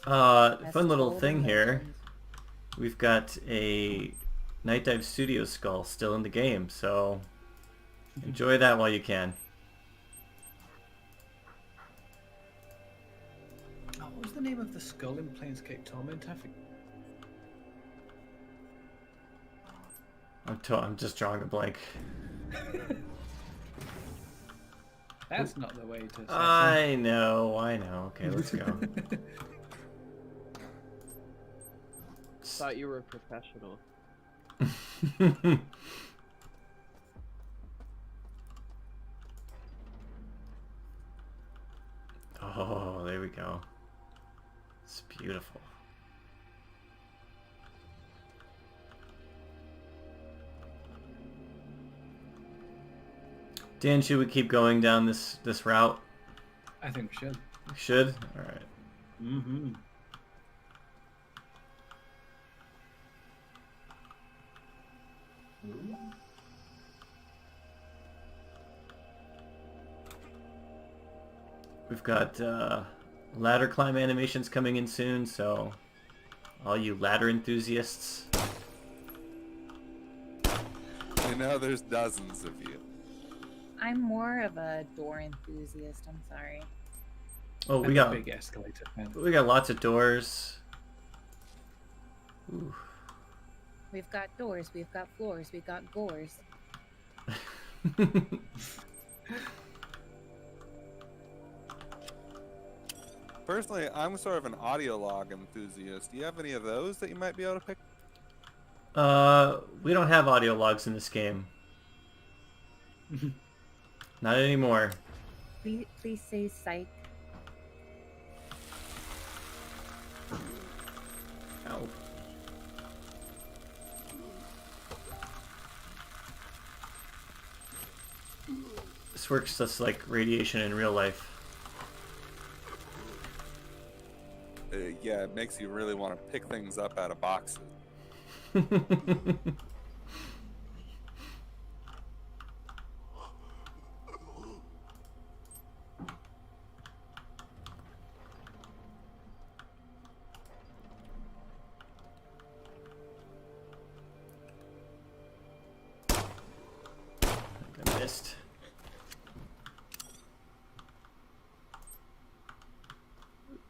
That's Fun little told thing in here. legend. We've got a Nightdive Studio skull still in the game, so enjoy that while you can. Oh, what was the name of the skull in Planescape Torment? I think. I'm just drawing a blank. That's not the way to. I know. Okay, let's go. Thought you were a professional. Oh, there we go. It's beautiful. Dan, should we keep going down this route? I think we should. We should? Alright. Mm-hmm. We've got ladder climb animations coming in soon, so all you ladder enthusiasts. You know, there's dozens of you. I'm more of a door enthusiast. I'm sorry. Oh, I'm we a got big escalator fan. lots of doors. Ooh. We've got doors. We've got floors. We've got gores. Personally, I'm sort of an audio log enthusiast. Do you have any of those that you might be able to pick? We don't have audio logs in this game. Not anymore. Please say psych. Ow. This works just like radiation in real life. Yeah, it makes you really want to pick things up out of boxes.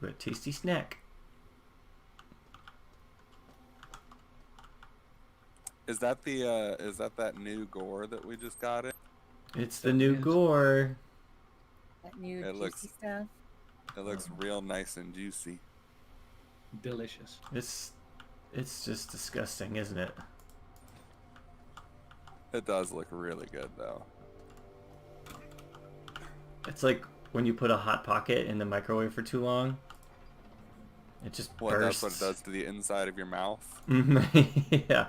a tasty snack. Is that that new gore that we just got in? It's the new gore. That new It juicy looks- stuff. It looks real nice and juicy. Delicious. It's just disgusting, isn't it? It does look really good though. It's like when you put a hot pocket in the microwave for too long. It just What, bursts. that's what it does to the inside of your mouth? Yeah.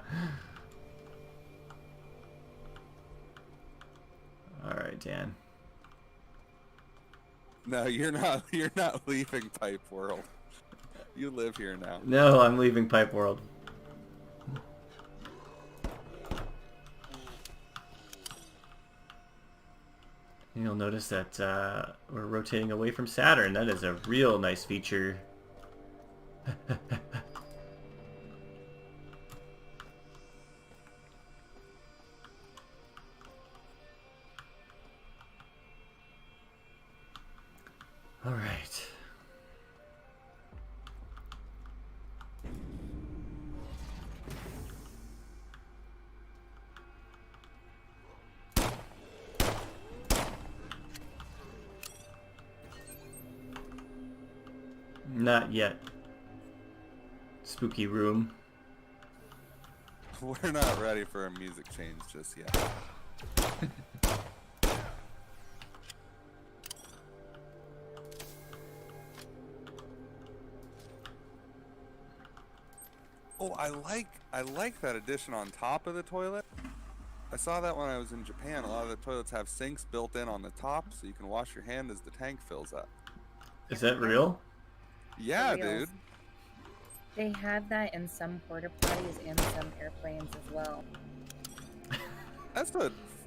All right, Dan. No, you're not. You're not leaving Pipe World. You live here now. No, I'm leaving Pipe World. You'll notice that we're rotating away from Saturn. That is a real nice feature. All right. Not yet. Spooky room. We're not ready for a music change just yet. Oh, I like that addition on top of the toilet. I saw that when I was in Japan. A lot of the toilets have sinks built in on the top, so you can wash your hand as the tank fills up. Is that real? Yeah, For reals. dude. They have that in some porta potties and some airplanes as well.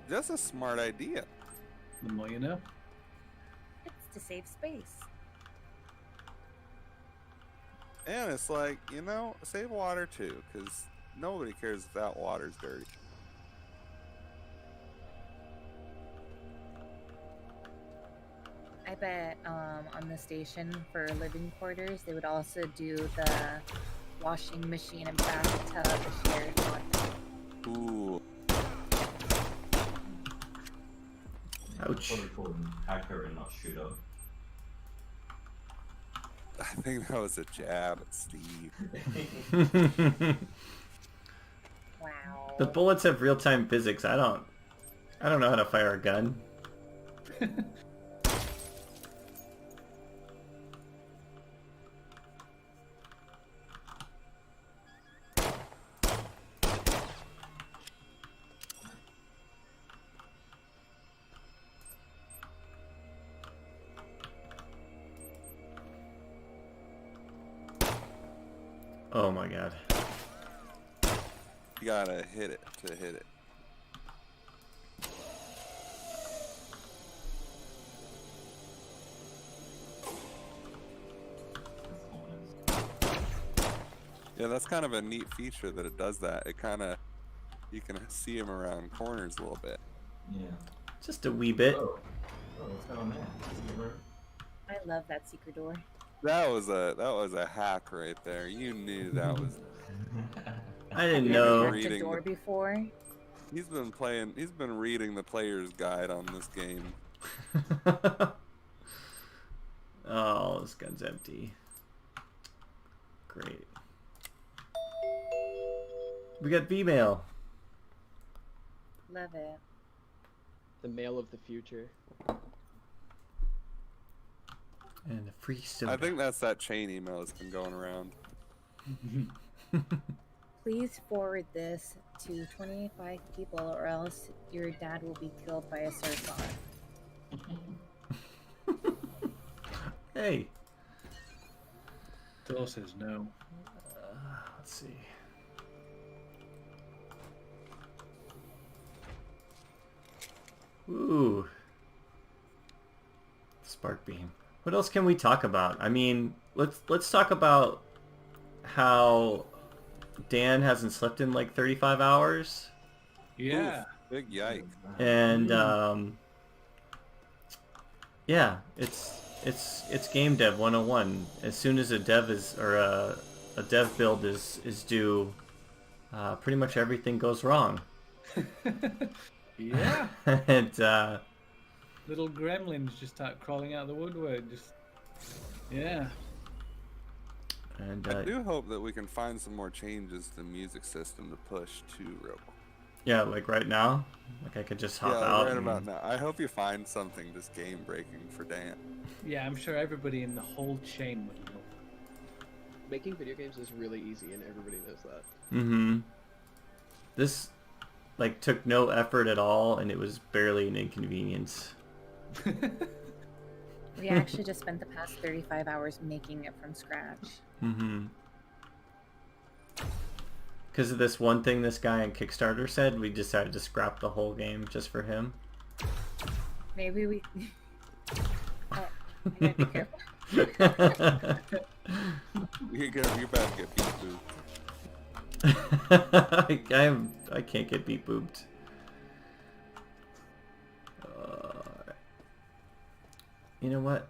That's a smart idea. The more you know. It's to save space. And it's like, you know, save water too, because nobody cares if that water's dirty. I bet on the station for living quarters, they would also do the washing machine and bathtub shared one. Ooh. Ouch. What do we call them? Hacker and not shooter. I think that was a jab at Steve. Wow. The bullets have real-time physics. I don't know how to fire a gun. Oh my god. You gotta hit it to hit it. Yeah, that's kind of a neat feature that it does that. It kind of, you can see him around corners a little bit. Yeah. Just a wee bit. Oh, what's going on there? Secret room? I love that secret door. That was a hack right there. You knew that was. I didn't Have you ever know. hacked a Reading door the- before? He's been reading the player's guide on this game. Oh, this gun's empty. Great. We got V-mail. Love it. The mail of the future. And a free soda. I think that's that chain email that's been going around. Please forward this to 25 people or else your dad will be killed by a Zircon. Hey. Door says no. Let's see. Ooh. Spark beam. What else can we talk about? I mean, let's talk about how Dan hasn't slept in like 35 hours. Yeah. Oof, big yike. And yeah, it's game dev 101. As soon as a dev is or a dev build is due, pretty much everything goes wrong. Yeah. And Little gremlins just start crawling out of the woodwork. Just yeah. and I do hope that we can find some more changes to the music system to push to real quick. yeah, like right now, like I could just hop Yeah, out. right and- about now. I hope you find something just game breaking for Dan. Yeah, I'm sure everybody in the whole chain would love. Making video games is really easy, and everybody knows that. Mm-hmm. This like took no effort at all, and it was barely an inconvenience. We actually just spent the past 35 hours making it from scratch. Mm-hmm. Because of this one thing this guy on Kickstarter said, we decided to scrap the whole game just for him. Maybe we. Oh, I gotta be careful. You better get beat booped. I can't get beat booped. You know what?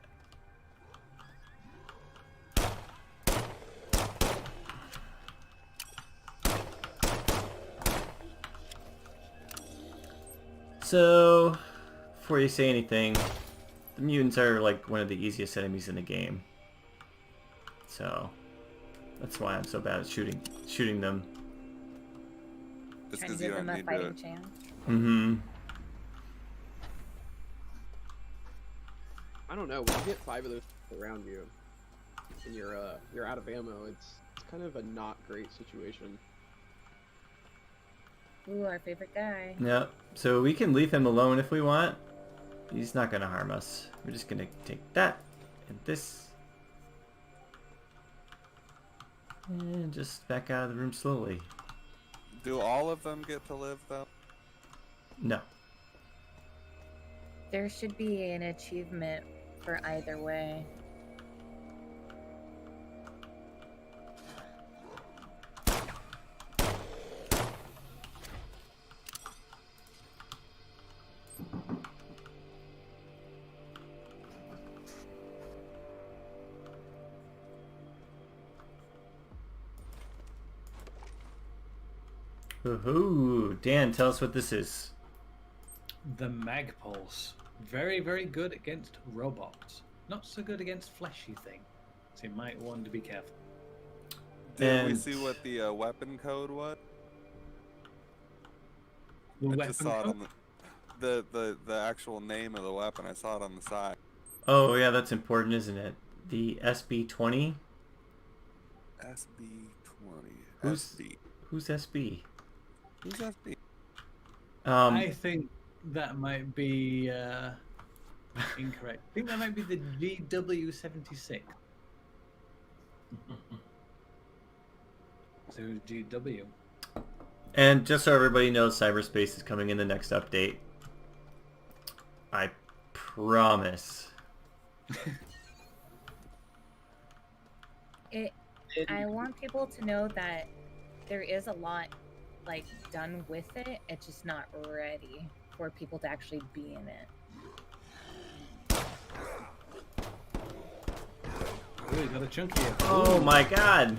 So, before you say anything, the mutants are like one of the easiest enemies in the game. So, that's why I'm so bad at shooting them. Just Trying to because you give them don't a need fighting to. chance. Mm-hmm. I don't know. When you get 5 of those around you, and you're out of ammo, it's kind of a not great situation. Ooh, our favorite guy. Yeah, so we can leave him alone if we want. He's not gonna harm us. We're just gonna take that and this. And just back out of the room slowly. Do all of them get to live though? No. There should be an achievement for either way. Woohoo! Dan, tell us what this is. The mag pulse. Very, very good against robots. Not so good against fleshy things. So you might want to be careful. Did we And- see what the weapon code was? The I weapon just saw it code? on the actual name of the weapon. I saw it on the side. Oh yeah, that's important, isn't it? The SB-20? SB-20. Who's- SB. Who's SB? Who's SB? I think that might be incorrect. I think that might be the GW76. So GW. And just so everybody knows, cyberspace is coming in the next update. I promise. I want people to know that there is a lot like done with it. It's just not ready for people to actually be in it. Oh, you got a chunky here. Oh my god!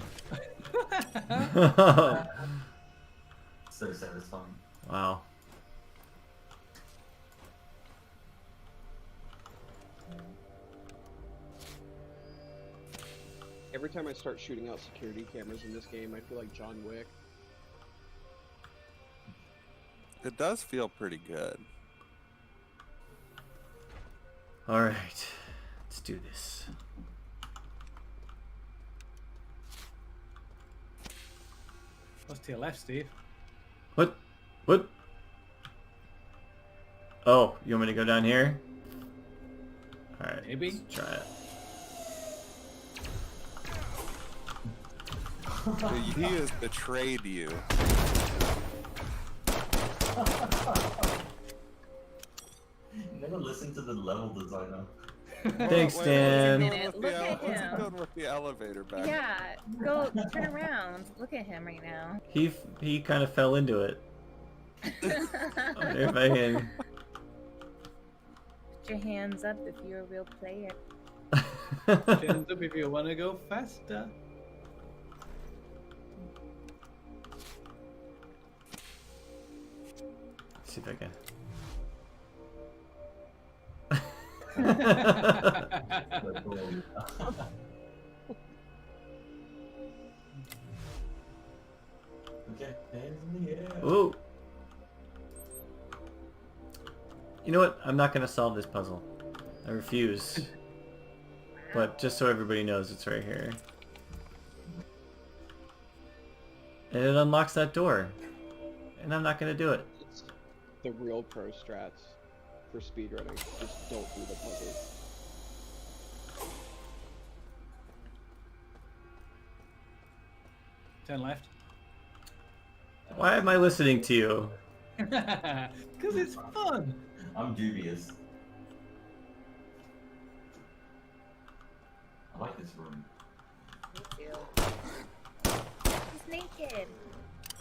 So satisfying. Wow. Every time I start shooting out security cameras in this game, I feel like John Wick. It does feel pretty good. Alright. Let's do this. What's to your left, Steve? What? What? Oh, you want me to go down here? Alright. Maybe. Let's try it. He has betrayed you. Never listen to the level designer. Thanks, Wait, Dan. Look at what's he him. doing with the elevator back? Yeah, go turn around. Look at him right now. He kind of fell into it. I wonder if I can. Put your hands up if you're a real player. Hands up if you want to go faster. See if I can. Okay, hands in the air. Ooh. You know what? I'm not gonna solve this puzzle. I refuse. But just so everybody knows, it's right here. And it unlocks that door. And I'm not gonna do it. It's the real pro strats for speedrunning. Just don't do the puzzle. Turn left. Why am I listening to you? Because it's fun. I'm dubious. I like this room. Me too. He's naked.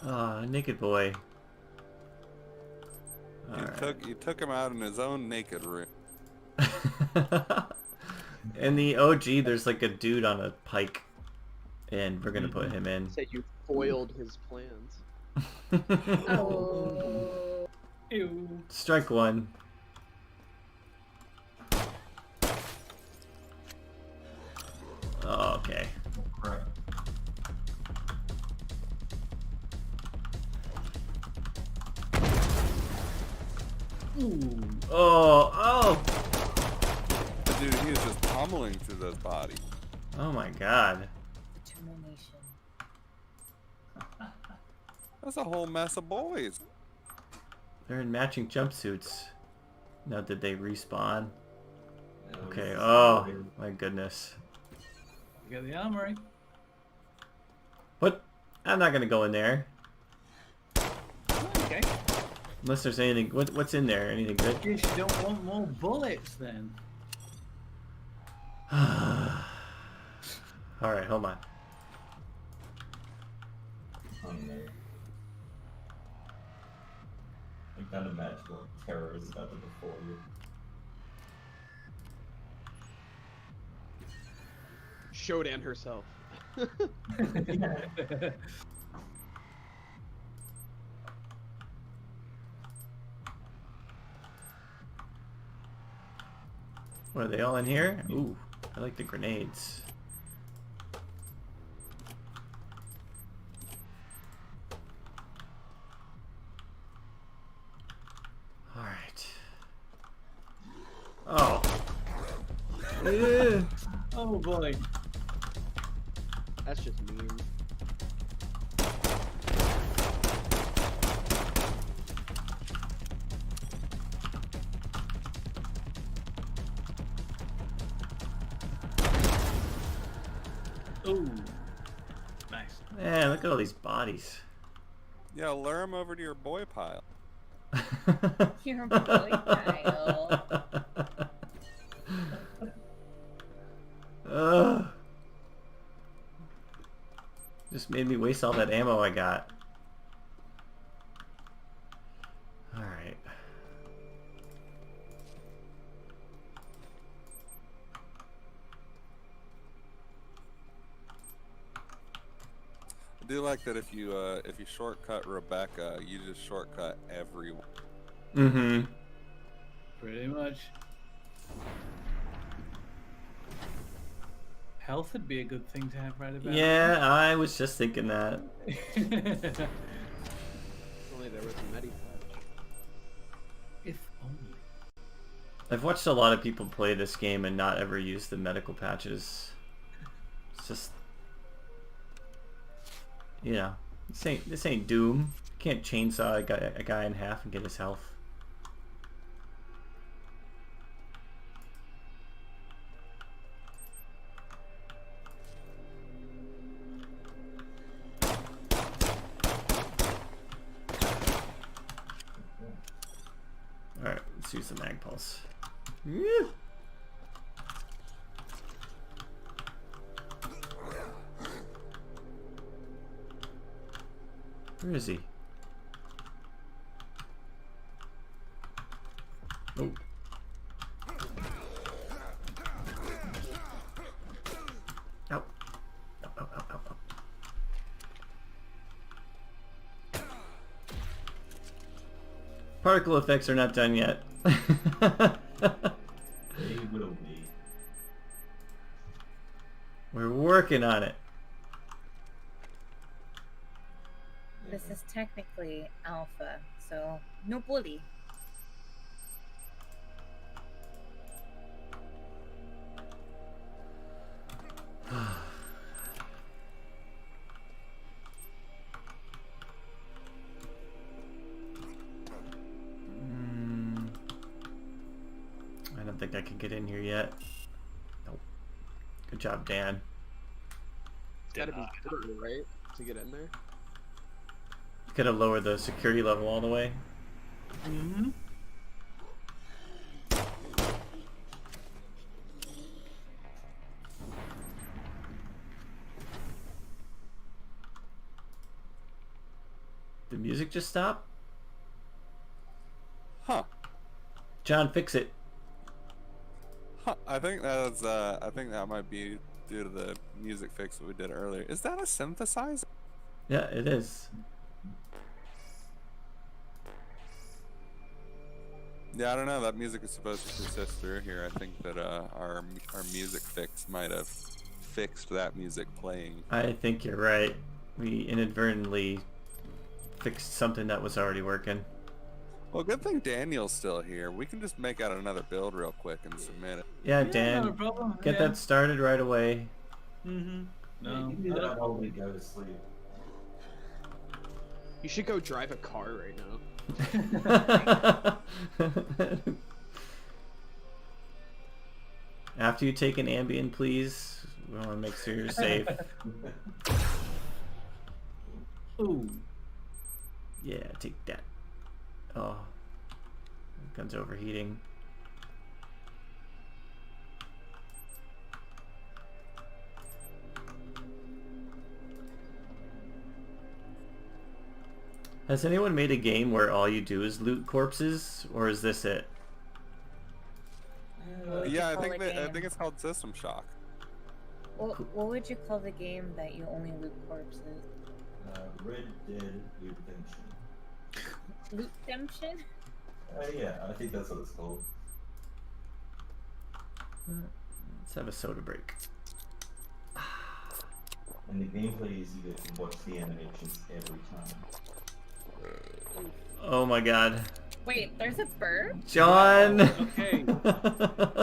Ah, naked boy. You took him out in his own naked room. In the OG, there's like a dude on a pike. And we're gonna put him in. Said you foiled his plans. Oh. Ew. Strike one. Oh, okay. Right. Ooh. Oh, Dude, he was just pummeling through those bodies. oh my god. Determination. That's a whole mess of boys. They're in matching jumpsuits. Now, did they respawn? Yeah, Okay, it's oh weird. my goodness. You got the armory. What? I'm not gonna go in there. Okay. Unless there's anything. What's in there? Anything good? Guess you don't want more bullets then. Alright, hold on. Oh no. I can't imagine what terror is about to befall you. Shodan herself. What, are they all in here? Ooh, I like the grenades. Alright. Oh. Oh boy. That's just mean. Ooh. Nice. Man, look at all these bodies. Yeah, lure him over to your boy pile. Your boy Kyle. Ugh. Just made me waste all that ammo I got. Alright. I do like that if you shortcut Rebecca, you just shortcut everyone. Mm-hmm. Pretty much. Health would be a good thing to have right about. Yeah, I was just thinking that. If only there was a medipatch. If only. I've watched a lot of people play this game and not ever use the medical patches. It's just, you know, this ain't Doom. You can't chainsaw a guy in half and get his health. Alright, let's use the mag pulse. Yeah. Where is he? Oh. Particle effects are not done yet. They will be. We're working on it. This is technically alpha, so no bully. I don't think I can get in here yet. Nope. Good job, Dan. It's gotta be hidden, right? To get in there? Gotta lower the security level all the way. Mm-hmm. Did music just stop? Huh. John, fix it. Huh. I think that might be due to the music fix that we did earlier. Is that a synthesizer? Yeah, it is. Yeah, I don't know. That music is supposed to persist through here. I think that our music fix might have fixed that music playing. I think you're right. We inadvertently fixed something that was already working. Well, good thing Daniel's still here. We can just make out another build real quick and submit it. Yeah, Yeah, Dan, no problem. get that started right away. Mm-hmm. Yeah, you can do that while we go to sleep. You should go drive a car right now. After you take an Ambien, please. We want to make sure you're safe. Ooh. Yeah, take that. Oh, gun's overheating. Has anyone made a game where all you do is loot corpses, or is this it? What would Yeah, you I call think the that, I game? think it's called System Shock. What would you call the game that you only loot corpses? Red Dead Redemption. Loot Redemption? Yeah, I think that's what it's called. Let's have a soda break. And the gameplay is you get to watch the animations every time. Oh my god. Wait, there's a bird? John! Wow, okay.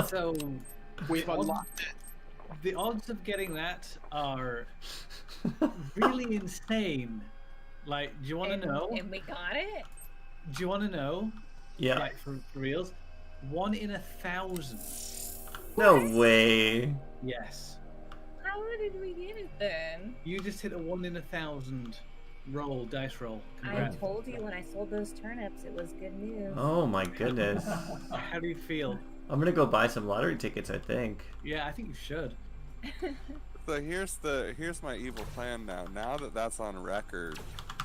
So We've the odds- unlocked it. the odds of getting that are really insane. Like, do you want to know? And we got it? Do you want to know? Yeah. Like, for reals? 1 in 1,000. No way. Yes. How did we get it then? You just hit a 1 in 1,000 roll, dice roll. I Congrats. told you when I sold those turnips, it was good news. Oh my goodness. How do you feel? I'm gonna go buy some lottery tickets, I think. Yeah, I think you should. So here's my evil plan now. Now that that's on record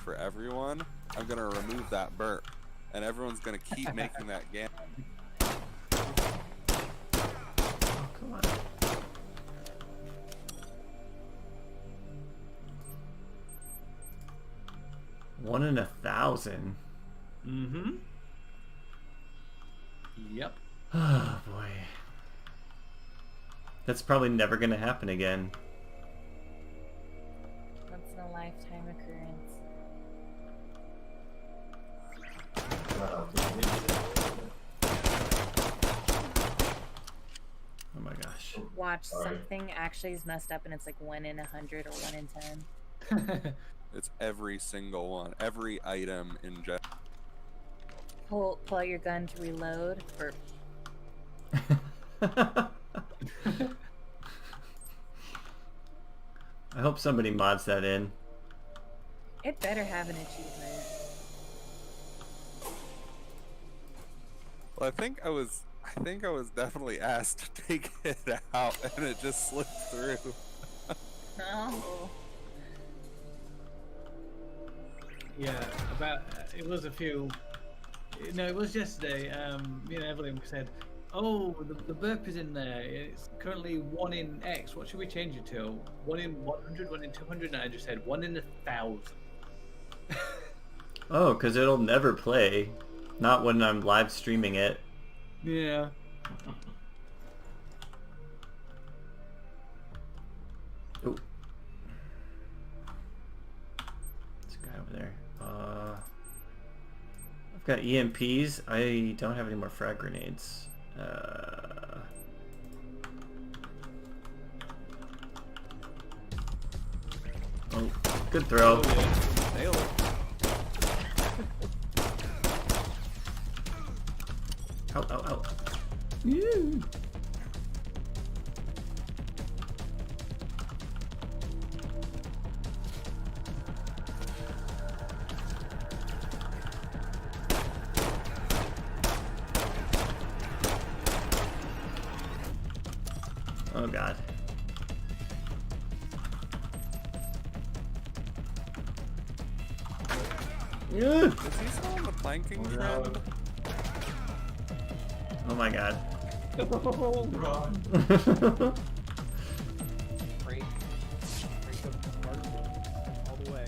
for everyone, I'm gonna remove that burp, and everyone's gonna keep making that game. Oh, come on. One in 1,000. Mm-hmm. Yep. Oh boy. That's probably never gonna happen again. Once in a lifetime occurrence. Wow. Oh my gosh. Watch, Sorry. something actually is messed up and it's like 1 in 100 or 1 in 10. It's every single one, every item in general. Pull out your gun to reload. Or I hope somebody mods that in. it better have an achievement. Well, I think I was definitely asked to take it out, and it just slipped through. No. Yeah, about it was a few. No, it was yesterday. Me and Evelyn said, "Oh, the burp is in there. It's currently 1 in X. What should we change it to? 1 in 100, 1 in 200?" And I just said 1 in 1,000. Oh, because it'll never play. Not when I'm live streaming it. Yeah. Oh. This guy over there. I've got EMPs. I don't have any more frag grenades. Oh, good throw. Oh, yeah. Nailed it. Ow, ow, ow. Ew. Oh god. Yeah. Is he still on the planking trend? Oh my god. Run. Frank up all the way.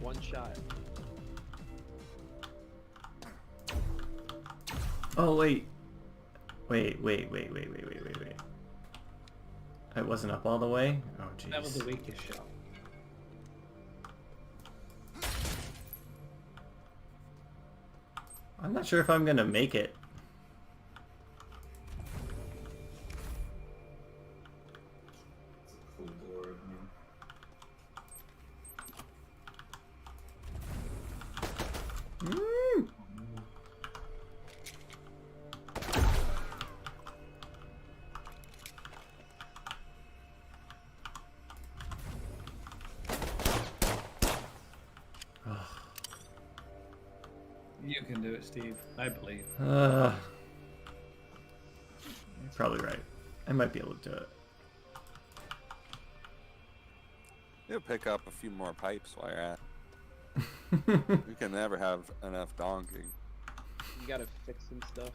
One shot. Oh wait. Wait. I wasn't up all the way? Oh jeez. That was the weakest shot. I'm not sure if I'm gonna make it. Full door, Mm. You can do it, Steve. I believe. You're probably right. I might be able to do it. You'll pick up a few more pipes while you're at. You can never have enough donking. You gotta fix some stuff.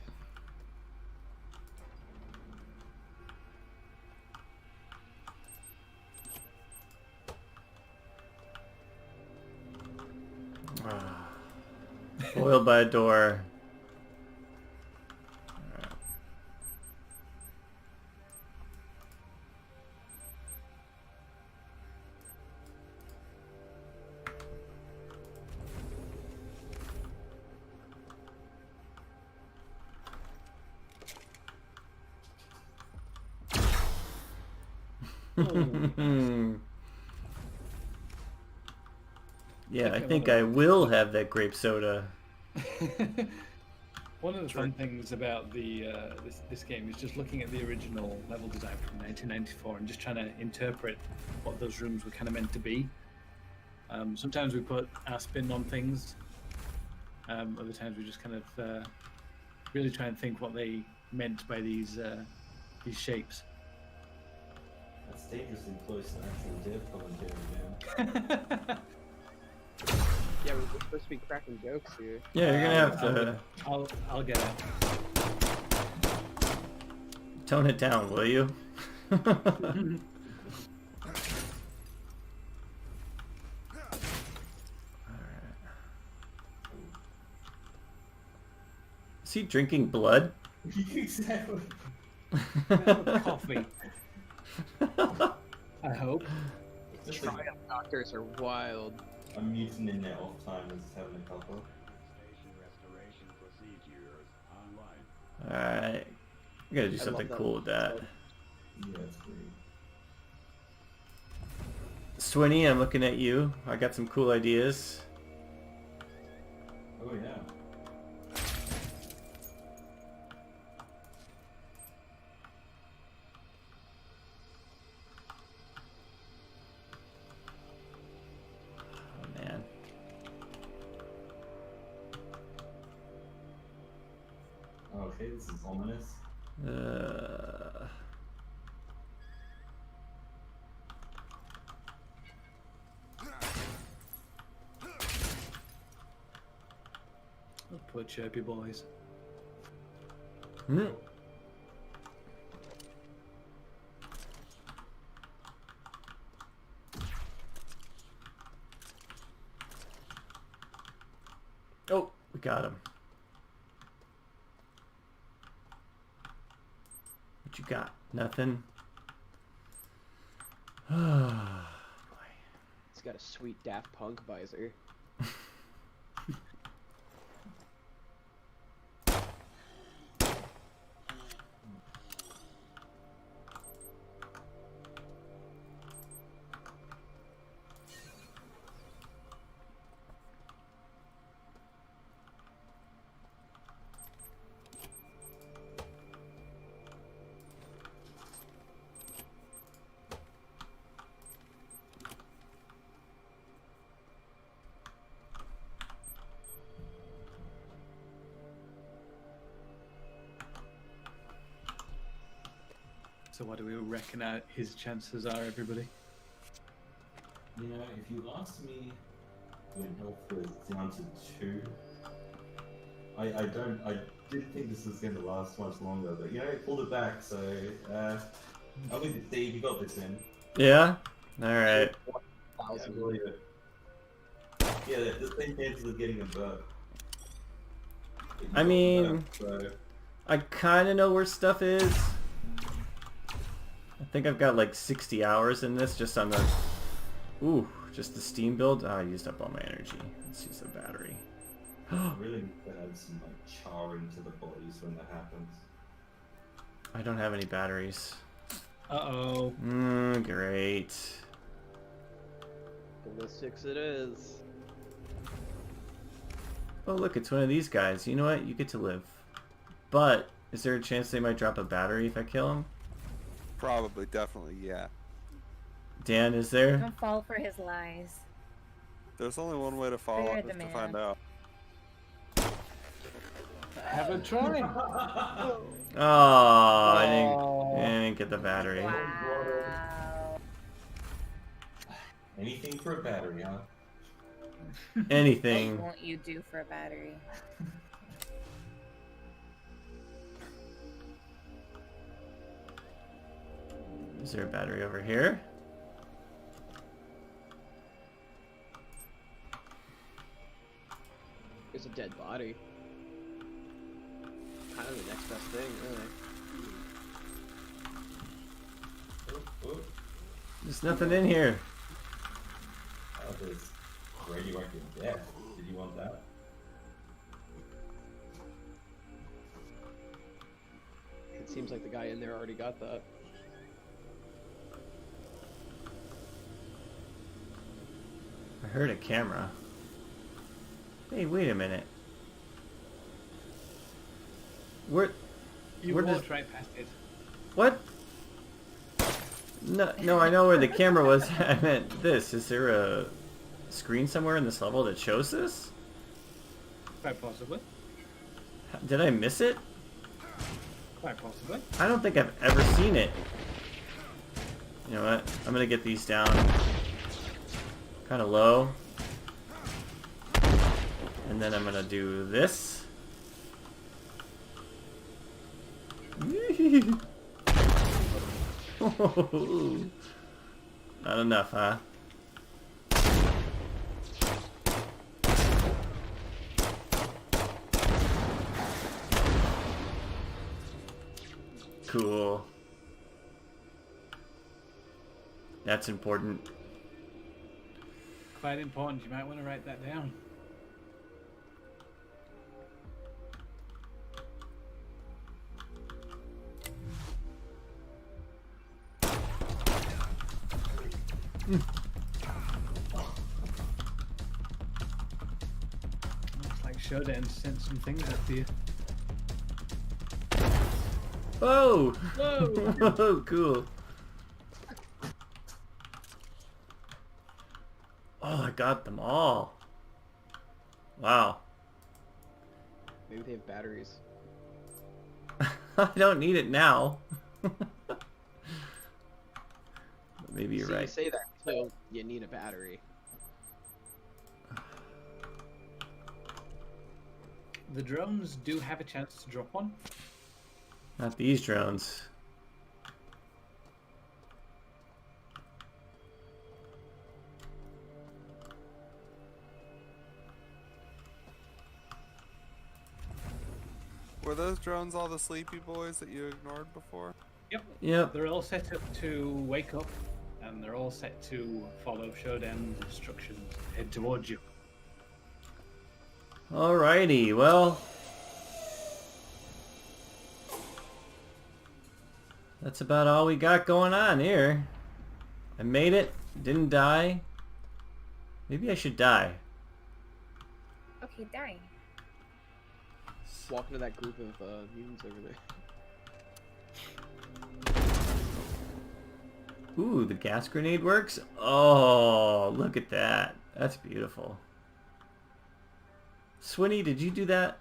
Foiled by a door. Yeah, I think I will have that grape soda. One of the fun things about the this game is just looking at the original level design from 1994 and just trying to interpret what those rooms were kind of meant to be. Sometimes we put our spin on things. Other times we just kind of really try and think what they meant by these shapes. That's dangerously close to actual dev commentary, man. Yeah, we're supposed to be cracking jokes here. Yeah, you're gonna have to I'll get it. tone it down, will you? Is he drinking blood? Exactly. Coffee. I hope. Triumph doctors are wild. I'm muting in there off time and just having a couple. Alright. We gotta do I something love that. cool with that. Yeah, it's great. Swinny, I'm looking at you. I got some cool ideas. Oh yeah. Oh man. Okay, this is ominous. Poor chirpy boys. Hmm. Oh, we got him. What you got? Nothing? Oh, It's got a sweet Daft Punk visor. So what do we reckon his chances are, everybody? You know, if you asked me when health was down to 2, I didn't think this was going to last much longer, but you know, it pulled it back, so I'm with you, Steve, you got this in. yeah? Alright. I believe it. Yeah, the same chances of getting a burp. I mean, So, I kind of know where stuff is. I think I've got like 60 hours in this just on the... Ooh, just the Steam build? Oh, I used up all my energy. Let's use the battery. I really need to add some like charring to the bodies when that happens. I don't have any batteries. Uh-oh. Great. Ballistics it is. Oh, look, it's one of these guys. You know what? You get to live. But, is there a chance they might drop a battery if I kill him? Probably, definitely, yeah. Dan, is there? Don't fall for his lies. There's only one way to follow Spare up the is to man. find out. Have a try. Oh, I didn't get the battery. Wow. Anything for a battery, huh? What Anything. won't you do for a battery? Is there a battery over here? There's a dead body. Kind of the next best thing, really. Oh, There's nothing in here. there's radioactive death. Did you want that? It seems like the guy in there already got that. I heard a camera. Hey, wait a minute. Where? You Where walked does- right past it. What? No, I know where the camera was. I meant this. Is there a screen somewhere in this level that shows this? Quite possibly. Did I miss it? Quite possibly. I don't think I've ever seen it. You know what? I'm gonna get these down kind of low. And then I'm gonna do this. Not enough, huh? Cool. That's important. Quite important. You might want to write that down. Looks like Shodan sent some things up to you. Oh! Whoa! Oh, cool. Oh, I got them all. Wow. Maybe they have batteries. I don't need it now. But maybe you're See, right. You say that until you need a battery. The drones do have a chance to drop one. Not these drones. Were those drones all the sleepy boys that you ignored before? Yep. They're all set up to wake up, and they're all set to follow Shodan's instructions, head towards you. Alrighty, well. That's about all we got going on here. I made it, didn't die. Maybe I should die. Okay, die. Walk into that group of mutants over there. Ooh, the gas grenade works? Oh, look at that. That's beautiful. Swinny, did you do that?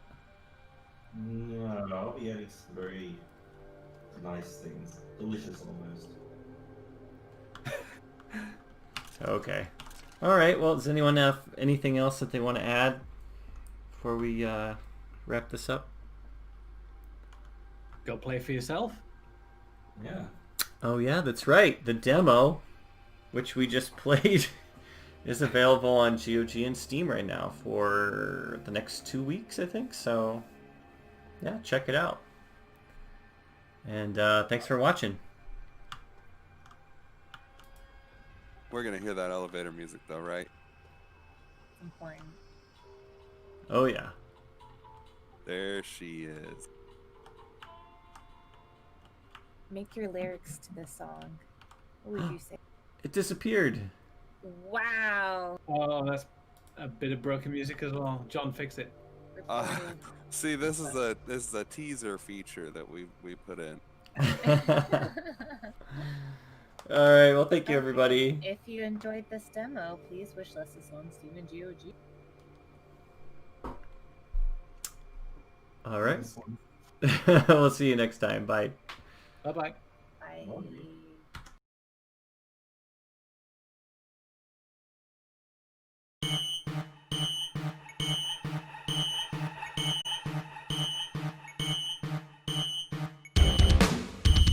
No, I'll be adding some very nice things. Delicious almost. Okay. Alright, well, does anyone have anything else that they want to add before we wrap this up? Go play for yourself. Yeah. Oh yeah, that's right. The demo, which we just played, is available on GOG and Steam right now for the next 2 weeks, I think. So, yeah, check it out. And thanks for watching. We're gonna hear that elevator music though, right? Important. Oh yeah. There she is. Make your lyrics to this song. What would you say? It disappeared. Wow. Oh, that's a bit of broken music as well. John, fix it. Reported. See, this is a teaser feature that we put in. Alright, well thank you everybody. If you enjoyed this demo, please wish us this on Steam and GOG. Alright. We'll see you next time. Bye. Bye-bye. Bye. Bye.